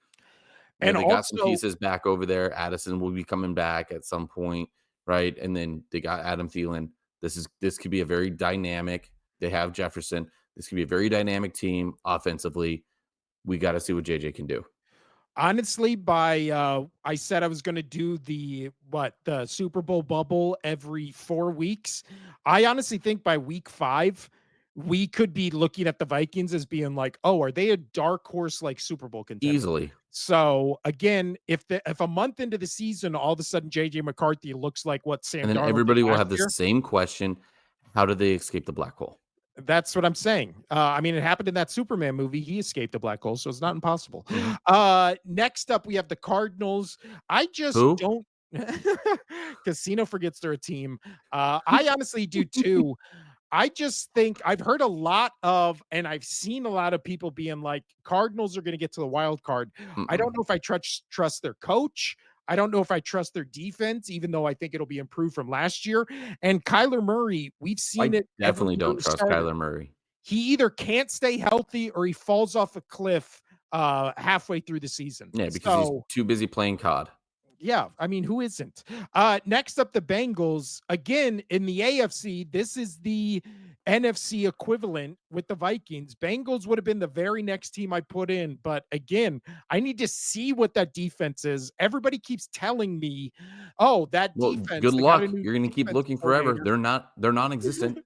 And They got some also, pieces back over there. Addison will be coming back at some point, right? And then they got Adam Thielen. This could be a very dynamic. They have Jefferson. This could be a very dynamic team offensively. We got to see what JJ can do. honestly, I said I was gonna do the Super Bowl bubble every 4 weeks. I honestly think by week 5, we could be looking at the Vikings as being like, "Oh, are they a dark horse, like, Super Bowl contender?" Easily. So, again, if a month into the season, all of a sudden JJ McCarthy looks like what And Sam then Darnold did everybody will last have the year, same question. How do they escape the black hole? that's what I'm saying. I mean, it happened in that Superman movie. He escaped a black hole, so it's not impossible. Mhm. Next up, we have the Cardinals. I just Who? don't. Casino forgets they're a team. I honestly do too. I just think I've heard a lot of, and I've seen a lot of people being like, Cardinals are going to get to the wild card. I don't Mm-mm. know if I trust their coach. I don't know if I trust their defense, even though I think it'll be improved from last year. And Kyler Murray, we've seen I it every definitely year don't he trust started. Kyler Murray. He either can't stay healthy or he falls off a cliff halfway through the season. Yeah, because he's So too busy playing COD. yeah, I mean, who isn't? Next up, the Bengals. Again, in the AFC, this is the NFC equivalent with the Vikings. Bengals would have been the very next team I put in. But again, I need to see what that defense is. Everybody keeps telling me, oh, that Well, defense, good they got a luck. new You're gonna keep defensive looking forever. coordinator. They're non-existent.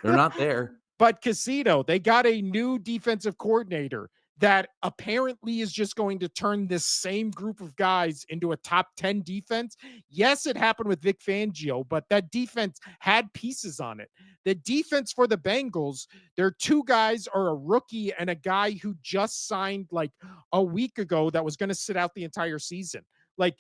They're not there. But Casino, they got a new defensive coordinator that apparently is just going to turn this same group of guys into a top 10 defense. Yes, it happened with Vic Fangio, but that defense had pieces on it. The defense for the Bengals, their two guys are a rookie and a guy who just signed like a week ago that was going to sit out the entire season. Like,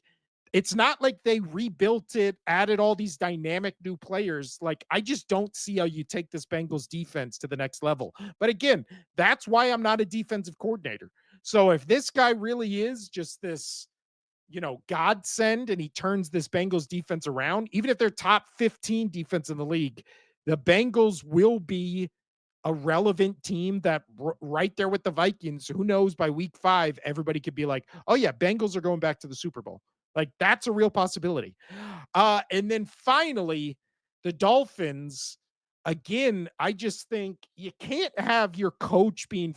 it's not like they rebuilt it, added all these dynamic new players. Like, I just don't see how you take this Bengals defense to the next level. But again, that's why I'm not a defensive coordinator. So if this guy really is just this, godsend and he turns this Bengals defense around, even if they're top 15 defense in the league, the Bengals will be a relevant team that right there with the Vikings. Who knows by week 5, everybody could be like, oh, yeah, Bengals are going back to the Super Bowl. Like that's a real possibility. And then finally, the Dolphins. Again, I just think you can't have your coach be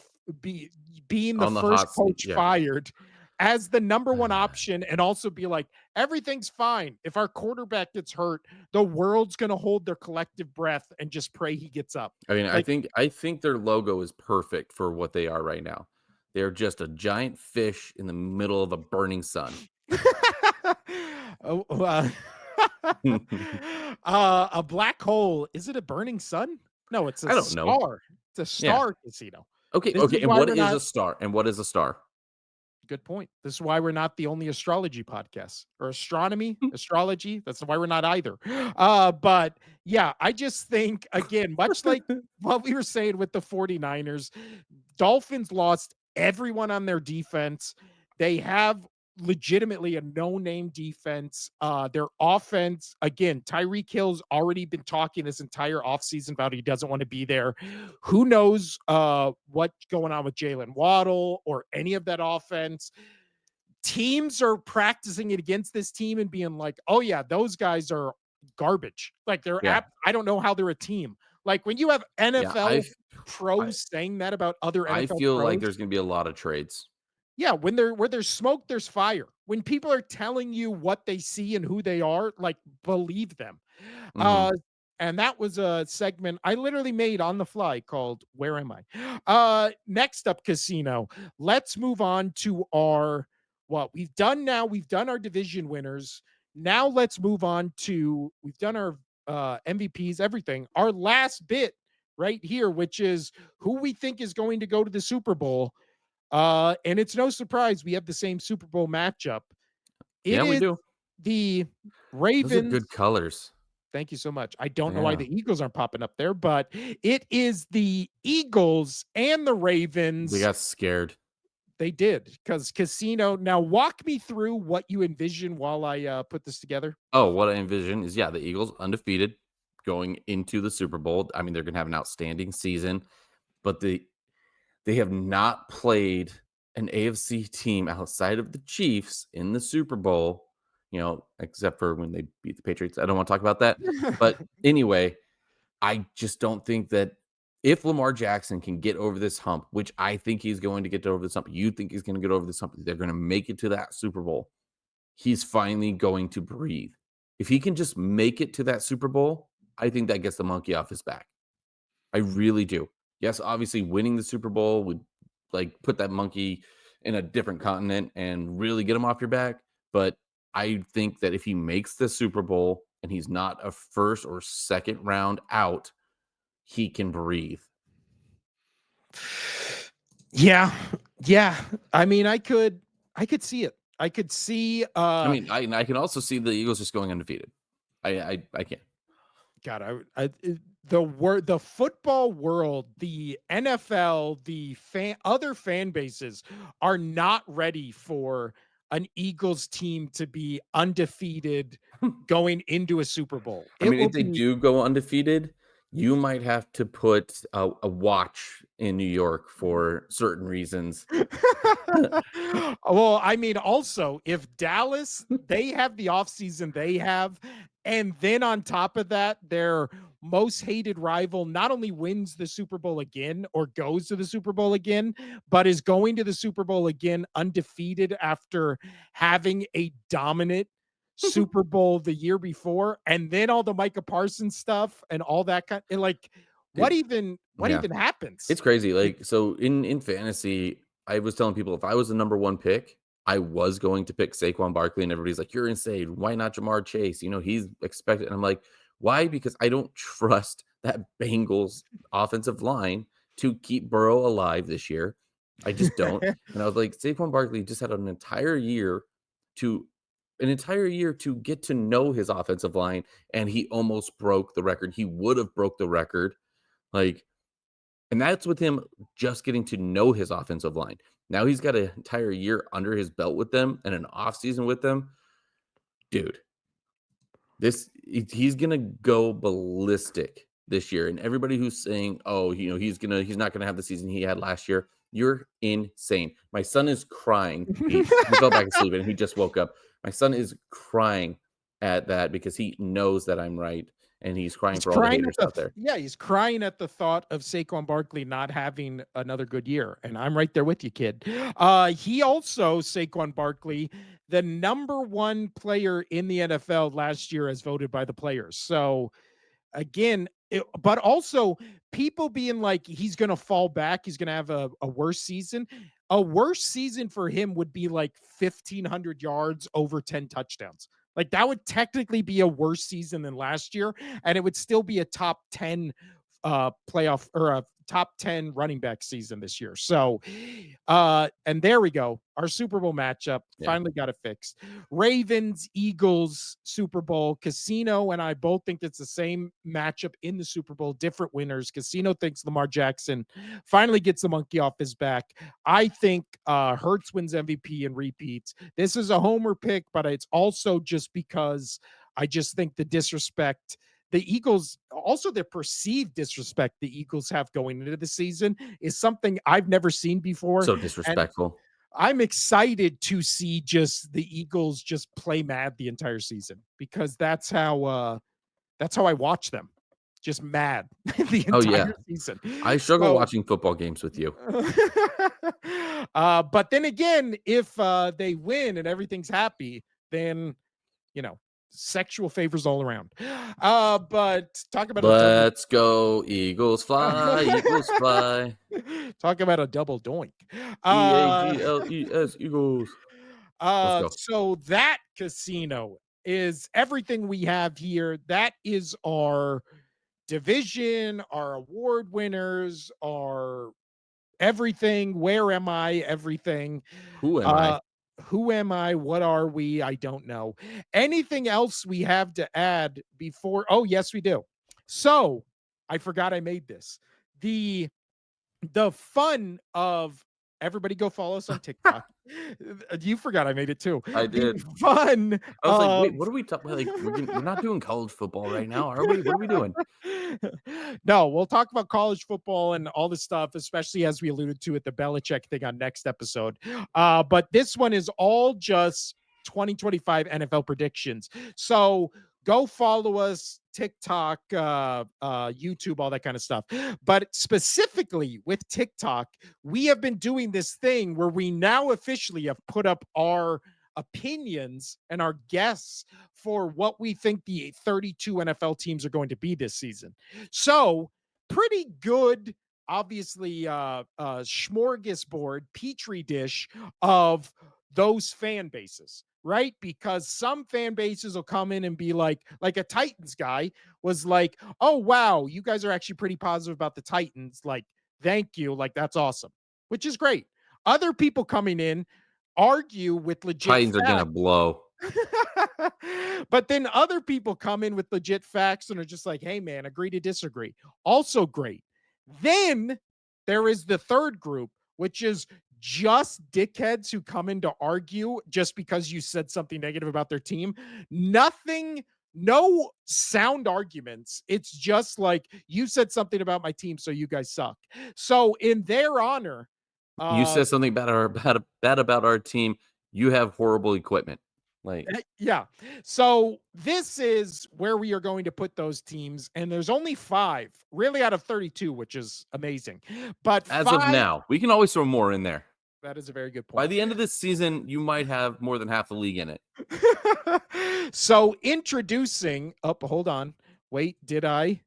being the On the first hot seat. coach Yeah. fired as the number one option and also be like, everything's fine. If our quarterback gets hurt, the world's going to hold their collective breath and just pray he gets up. I mean, Like, I think their logo is perfect for what they are right now. They're just a giant fish in the middle of a burning sun. oh, a black hole. Is it a burning sun? No, it's a I don't know. star. It's a Yeah. star casino. Okay, This is okay, and why what we're is not a star? And what is a star? good point. This is why we're not the only astrology podcast or astronomy, astrology. That's why we're not either. But yeah, I just think, again, much like what we were saying with the 49ers, Dolphins lost everyone on their defense. They have legitimately a no-name defense. Their offense, again, Tyreek Hill's already been talking this entire offseason about he doesn't want to be there. Who knows what's going on with Jalen Waddle or any of that offense? Teams are practicing it against this team and being like, oh yeah, those guys are garbage. Like Yeah. I don't know how they're a team. Like when you have Yeah, NFL I pros saying that about other I NFL feel like pros, there's gonna be a lot of trades. yeah, when there where there's smoke, there's fire. When people are telling you what they see and who they are, like believe them. Mhm. Uh and that was a segment I literally made on the fly called Where Am I? Next up, Casino. Let's move on to our what we've done now. We've done our division winners. Now let's move on to we've done our MVPs, everything. Our last bit right here, which is who we think is going to go to the Super Bowl. And it's no surprise we have the same Super Bowl matchup. It Yeah, we is do. the Those are good Ravens. colors. Thank you so much. I don't know why Yeah. the Eagles aren't popping up there, but it is the Eagles and the They Ravens. got scared. They did because Casino. Now, walk me through what you envision while I put this together. Oh, what I envision is, yeah, the Eagles undefeated going into the Super Bowl. I mean, they're gonna have an outstanding season, but they have not played an AFC team outside of the Chiefs in the Super Bowl, except for when they beat the Patriots. I don't want to talk about that. But anyway, I just don't think that if Lamar Jackson can get over this hump, which I think he's going to get over this hump, you think he's going to get over this hump, they're going to make it to that Super Bowl. He's finally going to breathe. If he can just make it to that Super Bowl, I think that gets the monkey off his back. I really do. Yes, obviously winning the Super Bowl would like put that monkey in a different continent and really get him off your back. But I think that if he makes the Super Bowl and he's not a first or second round out, he can breathe. Yeah, yeah. I mean, I could see it. I could see I mean, I can also see the Eagles just going undefeated. I can. God, the football world, the NFL, the other fan bases are not ready for an Eagles team to be undefeated going into a Super Bowl. I It mean, will if they be do go undefeated, you might have to put a watch in New York for certain reasons. Well, I mean, also, if Dallas, they have the offseason they have, and then on top of that, their most hated rival not only wins the Super Bowl again or goes to the Super Bowl again, but is going to the Super Bowl again undefeated after having a dominant Super Bowl the year before, and then all the Micah Parsons stuff and all that kind and like Dude, what yeah. even happens? It's crazy. Like Like, so in fantasy, I was telling people if I was the number one pick, I was going to pick Saquon Barkley, and everybody's like, "You're insane. Why not Jamar Chase? He's expected." And I'm like, "Why? Because I don't trust that Bengals offensive line to keep Burrow alive this year. I just don't." And I was like, Saquon Barkley just had to an entire year to get to know his offensive line, and he almost broke the record. He would have broke the record, like and that's with him just getting to know his offensive line. Now he's got an entire year under his belt with them and an offseason with them. Dude, he's gonna go ballistic this year. And everybody who's saying, oh, he's not gonna have the season he had last year, you're insane. My son is crying. He fell back asleep and he just woke up. My son is crying at that because he knows that I'm right. And he's crying He's for all the crying at haters out there. he's crying at the thought of Saquon Barkley not having another good year, and I'm right there with you, kid. He also Saquon Barkley, the number 1 player in the NFL last year as voted by the players. So, again, but also people being like he's going to fall back, he's going to have a worse season. A worse season for him would be like 1,500 yards over 10 touchdowns. Like that would technically be a worse season than last year, and it would still be a top 10 playoff or a top 10 running back season this year. So, and there we go. Our Super Bowl matchup Yeah. finally got it fixed. Ravens, Eagles, Super Bowl. Casino and I both think it's the same matchup in the Super Bowl, different winners. Casino thinks Lamar Jackson finally gets the monkey off his back. I think Hurts wins MVP and repeats. This is a homer pick, but it's also just because I just think the disrespect the Eagles, also the perceived disrespect the Eagles have going into the season is something I've never seen before. So And disrespectful. I'm excited to see just the Eagles just play mad the entire season because that's how I watch them. Just mad the Oh, yeah. entire season. I struggle So watching football games with you. but then again, if they win and everything's happy, then you know, sexual favors all around. But talk about a double Let's go, Eagles fly, Eagles fly. talk about a double doink. Uh Eagles, Eagles. Let's go. so that casino is everything we have here. That is our division, our award winners, our everything. Where am I? Everything. Who am I? Uh, who am I? What are we? I don't know. Anything else we have to add before? Oh, yes, we do. So I forgot I made this. The the fun of everybody go follow us on TikTok. You forgot I made it too. I The did. fun I was like, of "Wait, what are we talking like, we're not doing college football right now, are we? What are we doing?" No, we'll talk about college football and all this stuff, especially as we alluded to at the Belichick thing on next episode. But this one is all just 2025 NFL predictions. So go follow us, TikTok, YouTube, all that kind of stuff. But specifically with TikTok, we have been doing this thing where we now officially have put up our opinions and our guess for what we think the 32 NFL teams are going to be this season. So, pretty good, obviously, smorgasbord, petri dish of those fan bases, right? Because some fan bases will come in and be like a Titans guy was like, oh, wow, you guys are actually pretty positive about the Titans. Like, thank you. Like, that's awesome, which is great. Other people coming in argue with legit Titans are gonna facts. blow. But then other people come in with legit facts and are just like, hey, man, agree to disagree. Also great. Then there is the third group, which is just dickheads who come in to argue just because you said something negative about their team. Nothing, no sound arguments. It's just like, you said something about my team, so you guys suck. So, in their honor, You uh, said something bad about our team, you have horrible equipment. Like, Yeah. So this is where we are going to put those teams. And there's only five, really, out of 32, which is amazing. But as of five, now, we can always throw more in there. that is a very good By point. the end of this season, you might have more than half the league in it. So introducing, oh, hold on. Wait, did I?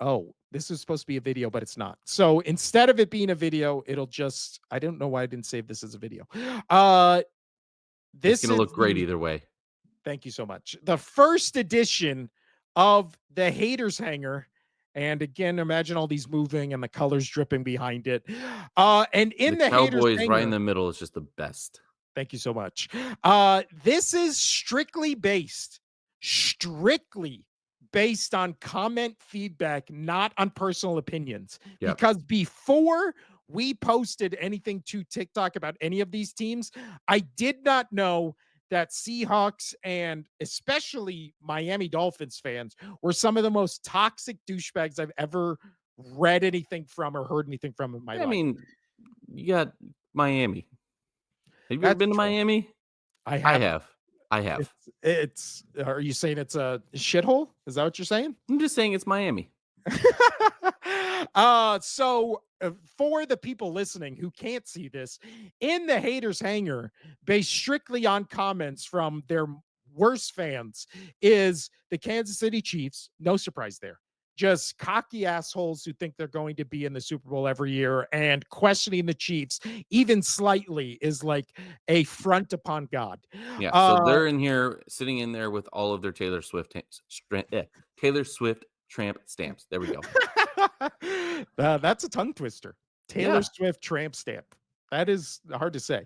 Oh, this is supposed to be a video, but it's not. So instead of it being a video, it'll just, I don't know why I didn't save this as a video. Uh, It's this gonna is look great the either way. Thank you so much. The first edition of the Haters Hanger. And again, imagine all these moving and the colors dripping behind it. And The in the Haters Cowboys right in Hanger, the middle is just the best. thank you so much. This is strictly based on comment feedback, not on personal opinions. Yep. Because before we posted anything to TikTok about any of these teams, I did not know that Seahawks and especially Miami Dolphins fans were some of the most toxic douchebags I've ever read anything from or heard anything from in my I life. mean, you got Miami. Have you ever That's been to true. Miami? I I haven't. have. I have. It's are you saying it's a shithole? Is that what you're saying? I'm just saying it's Miami. For the people listening who can't see this, in the haters hanger, based strictly on comments from their worst fans, is the Kansas City Chiefs. No surprise there. Just cocky assholes who think they're going to be in the Super Bowl every year, and questioning the Chiefs, even slightly, is like a front upon God. Yeah, so Uh, they're in here sitting in there with all of their Taylor Swift Taylor Swift tramp stamps. There we go. That's a tongue twister. Taylor Yeah. Swift tramp stamp. That is hard to say.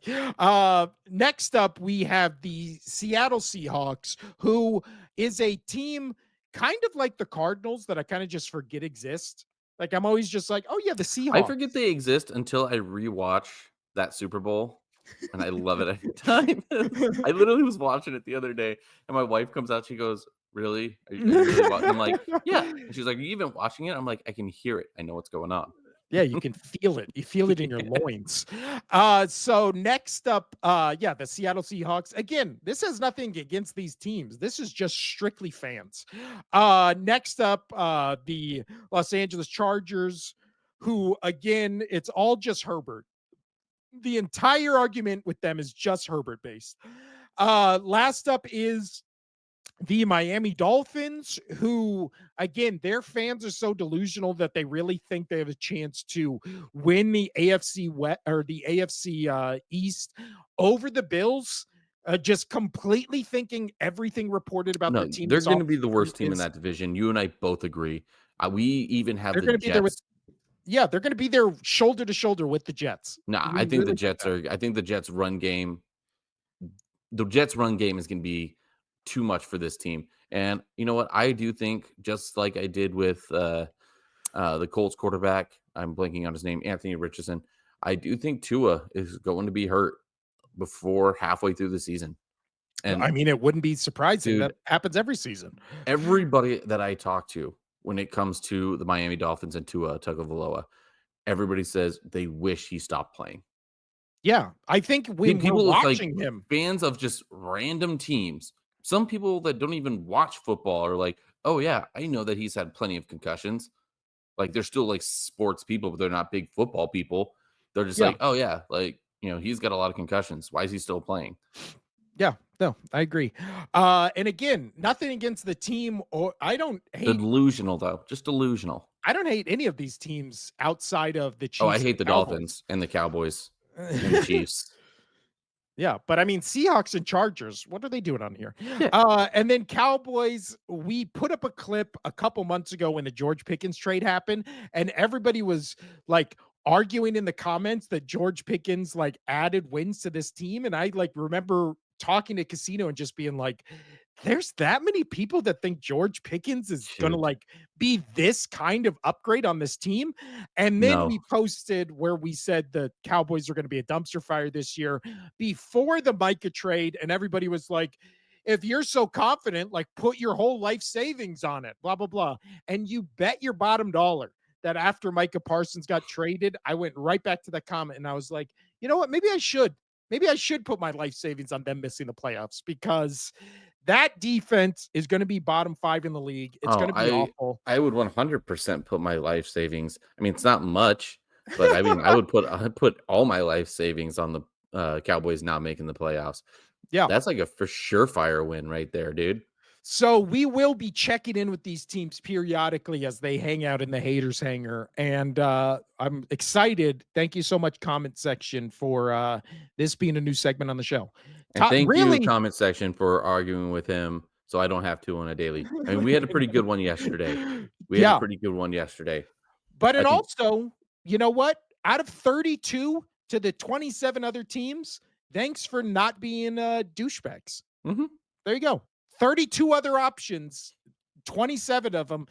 Next up, we have the Seattle Seahawks, who is a team kind of like the Cardinals that I kind of just forget exist. Like I'm always just like, oh yeah, the I forget Seahawks. they exist until I rewatch that Super Bowl, and I love it every time. I literally was watching it the other day, and my wife comes out, she goes, "Really? Are you really watching?" I'm like, "Yeah." And she's like, "Are you even watching it?" I'm like, "I can hear it. I know what's going on." Yeah, you can feel it. You feel it in your loins. So next up, yeah, the Seattle Seahawks. Again, this has nothing against these teams. This is just strictly fans. Next up, the Los Angeles Chargers, who again, it's all just Herbert. The entire argument with them is just Herbert based. Last up is the Miami Dolphins, who, again, their fans are so delusional that they really think they have a chance to win the AFC West or the AFC East over the Bills. Just completely thinking everything reported about their No, team they're this gonna be the offseason worst team in is that division. You and I both agree. We even have they're the going to be there with, Jets. yeah, they're going to be there shoulder to shoulder with the Jets. Nah, We really think that. I think the Jets run game is gonna be too much for this team. And you know what? I do think, just like I did with the Colts quarterback, I'm blanking on his name, Anthony Richardson. I do think Tua is going to be hurt before halfway through the season. And I mean, it wouldn't be surprising. dude, That happens every season. everybody that I talk to when it comes to the Miami Dolphins and Tua Tagovailoa, everybody says they wish he stopped playing. Yeah, I think when we're People with, like, watching him, fans of just random teams, some people that don't even watch football are like, "Oh, yeah, I know that he's had plenty of concussions." Like, they're still, like, sports people, but they're not big football people. They're just yeah, like, "Oh, yeah, like, he's got a lot of concussions. Why is he still playing?" yeah, no, I agree. And again, nothing against the team, or Delusional, though, just delusional. I don't hate any of these teams outside of the Oh, I Chiefs and hate the the Cowboys. Dolphins and the Cowboys and the Chiefs. Yeah, but I mean, Seahawks and Chargers, what are they doing on here? Yeah. And then Cowboys, we put up a clip a couple months ago when the George Pickens trade happened, and everybody was like arguing in the comments that George Pickens like added wins to this team. And I like remember talking to Casino and just being like, there's that many people that think George Pickens is gonna Dude, like be this kind of upgrade on this team. And then no. we posted where we said the Cowboys are going to be a dumpster fire this year before the Micah trade, and everybody was like, if you're so confident, like put your whole life savings on it, blah, blah, blah. And you bet your bottom dollar that after Micah Parsons got traded, I went right back to that comment and I was like, you know what? Maybe I should. Maybe I should put my life savings on them missing the playoffs because that defense is going to be bottom five in the league. It's Oh, going to be awful. I would 100% put my life savings. I mean, it's not much, but I mean, I put all my life savings on the Cowboys not making the playoffs. Yeah. That's like a for sure fire win right there, dude. So we will be checking in with these teams periodically as they hang out in the haters hangar. And I'm excited. Thank you so much, comment section, for this being a new segment on the show. And thank you, Really, comment section, for arguing with him so I don't have to on a daily. I mean, we had a pretty good one yesterday. We had a yeah. pretty good one yesterday. But I and think. also, you know what? Out of 32 to the 27 other teams, thanks for not being douchebags. Mhm. There you go. 32 other options, 27 of them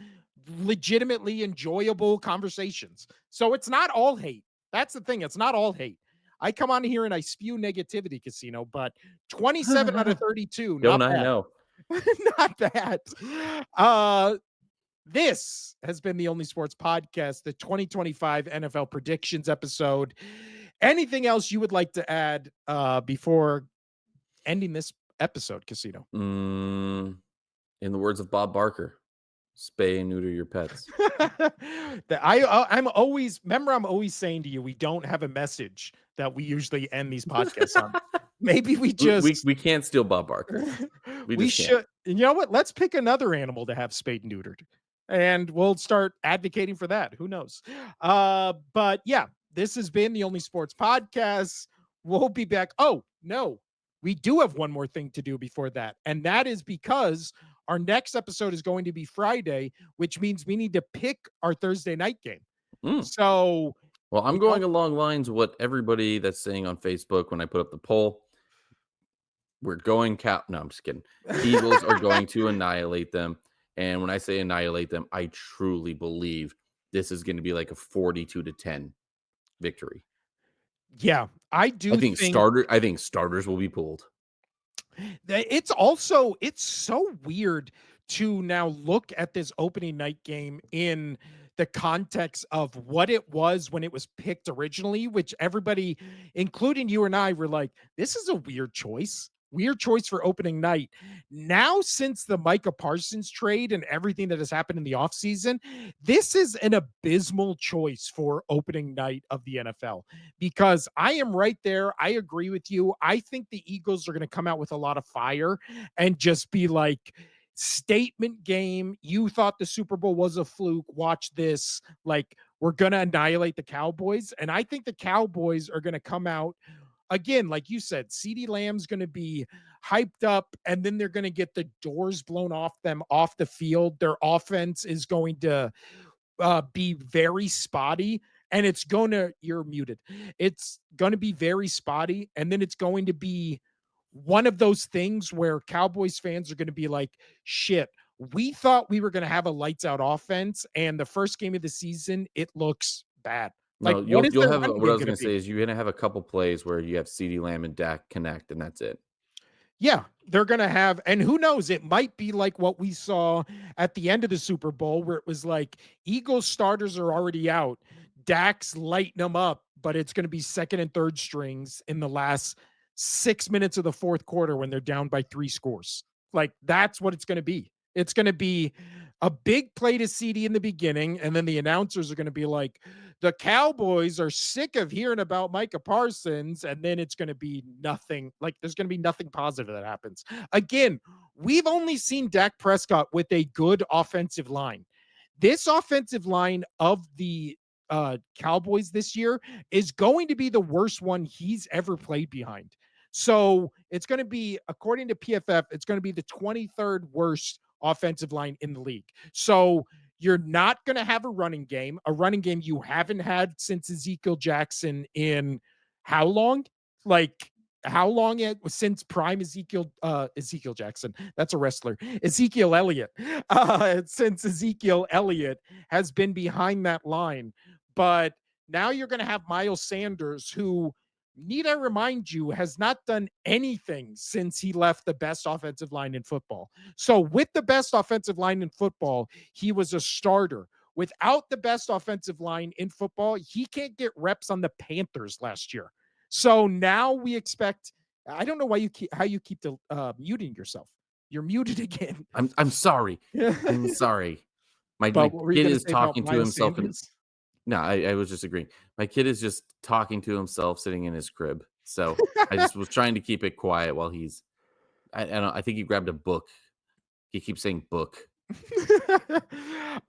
legitimately enjoyable conversations. So it's not all hate. That's the thing. It's not all hate. I come on here and I spew negativity, Casino, but 27 out of 32, Don't not I bad. know? Not bad. Uh, this has been the Only Sports Podcast, the 2025 NFL predictions episode. Anything else you would like to add before ending this episode, Casino? Mm, in the words of Bob Barker, spay and neuter your pets. I'm always remember I'm always saying to you we don't have a message that we usually end these podcasts on. Maybe we just We can't steal Bob Barker. We we just can't. should, you know what? Let's pick another animal to have spayed and neutered. And we'll start advocating for that. Who knows? But yeah, this has been the Only Sports Podcast. We'll be back. Oh, no. We do have one more thing to do before that. And that is because Our next episode is going to be Friday, which means we need to pick our Thursday night game. Mm. So, Well, I'm you going know, along lines what everybody that's saying on Facebook when I put up the poll. We're going cow. No, I'm just kidding. Eagles are going to annihilate them. And when I say annihilate them, I truly believe this is going to be like a 42-10 victory. yeah, I do think I think starters will be pulled. it's so weird to now look at this opening night game in the context of what it was when it was picked originally, which everybody, including you and I, were like, this is a weird choice. Weird choice for opening night. Now, since the Micah Parsons trade and everything that has happened in the offseason, this is an abysmal choice for opening night of the NFL because I am right there. I agree with you. I think the Eagles are going to come out with a lot of fire and just be like, statement game. You thought the Super Bowl was a fluke. Watch this. Like, we're going to annihilate the Cowboys. And I think the Cowboys are going to come out again, like you said, CeeDee Lamb's going to be hyped up, and then they're going to get the doors blown off them off the field. Their offense is going to be very spotty, and it's going to, you're muted. It's going to be very spotty, and then it's going to be one of those things where Cowboys fans are going to be like, shit, we thought we were going to have a lights out offense, and the first game of the season, it looks bad. Like, No, what is you'll their have running what I game was going to going to say be? is you're going to have a couple plays where you have CeeDee Lamb and Dak connect, and that's it. Yeah, they're going to have, and who knows, it might be like what we saw at the end of the Super Bowl, where it was like Eagles starters are already out. Dak's lighting them up, but it's going to be second and third strings in the last 6 minutes of the fourth quarter when they're down by 3 scores. Like, that's what it's going to be. It's going to be a big play to CD in the beginning, and then the announcers are going to be like, the Cowboys are sick of hearing about Micah Parsons, and then it's going to be nothing. Like, there's going to be nothing positive that happens. Again, we've only seen Dak Prescott with a good offensive line. This offensive line of the Cowboys this year is going to be the worst one he's ever played behind. So it's going to be, according to PFF, it's going to be the 23rd worst offensive line in the league. So you're not going to have a running game you haven't had since Ezekiel Jackson in how long? Like, how long it was since prime Ezekiel Jackson. That's a wrestler. Ezekiel Elliott. Since Ezekiel Elliott has been behind that line. But now you're going to have Miles Sanders, who, need I remind you, has not done anything since he left the best offensive line in football. So with the best offensive line in football, he was a starter. Without the best offensive line in football, he can't get reps on the Panthers last year. So now we expect. I don't know why you keep muting yourself. You're muted again. I'm sorry. I'm sorry. But My what were you kid going to is say about talking to Miles himself and Sanders? no, I was just agreeing. My kid is just talking to himself sitting in his crib. So I just was trying to keep it quiet while I think he grabbed a book. He keeps saying book.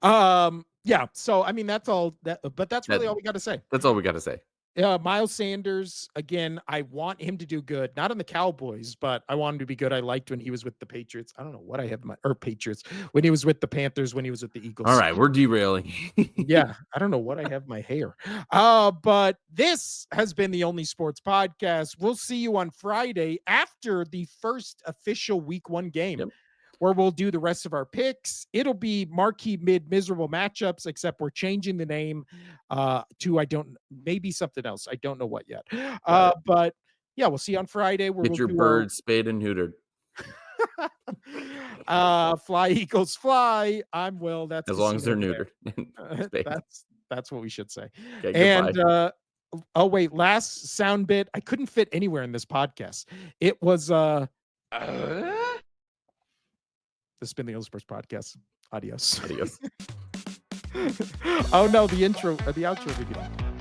Yeah. So I mean, that's all that, but that's That really all we got to say. that's all we gotta say. Miles Sanders, again, I want him to do good, not on the Cowboys, but I want him to be good. I liked when he was with the Patriots. I don't know what I have my or Patriots when he was with the Panthers, when he was with the All Eagles. right, we're derailing. Yeah, I don't know what I have my hair. But this has been the Only Sports Podcast. We'll see you on Friday after the first official week 1 game, Yep. where we'll do the rest of our picks. It'll be marquee mid miserable matchups, except we're changing the name to, I don't, maybe something else. I don't know what yet. Got it. But yeah, we'll see you on Friday where Get we'll your do our birds spayed and neutered. fly Eagles fly. I'm Will. That's As long as they're Casino Bear. neutered and spayed. That's what we should say. Okay, And goodbye. oh wait, last sound bit. I couldn't fit anywhere in this podcast. It was this has been the Old Sports Podcast. Adios. Adios. Oh no, the intro or the outro video.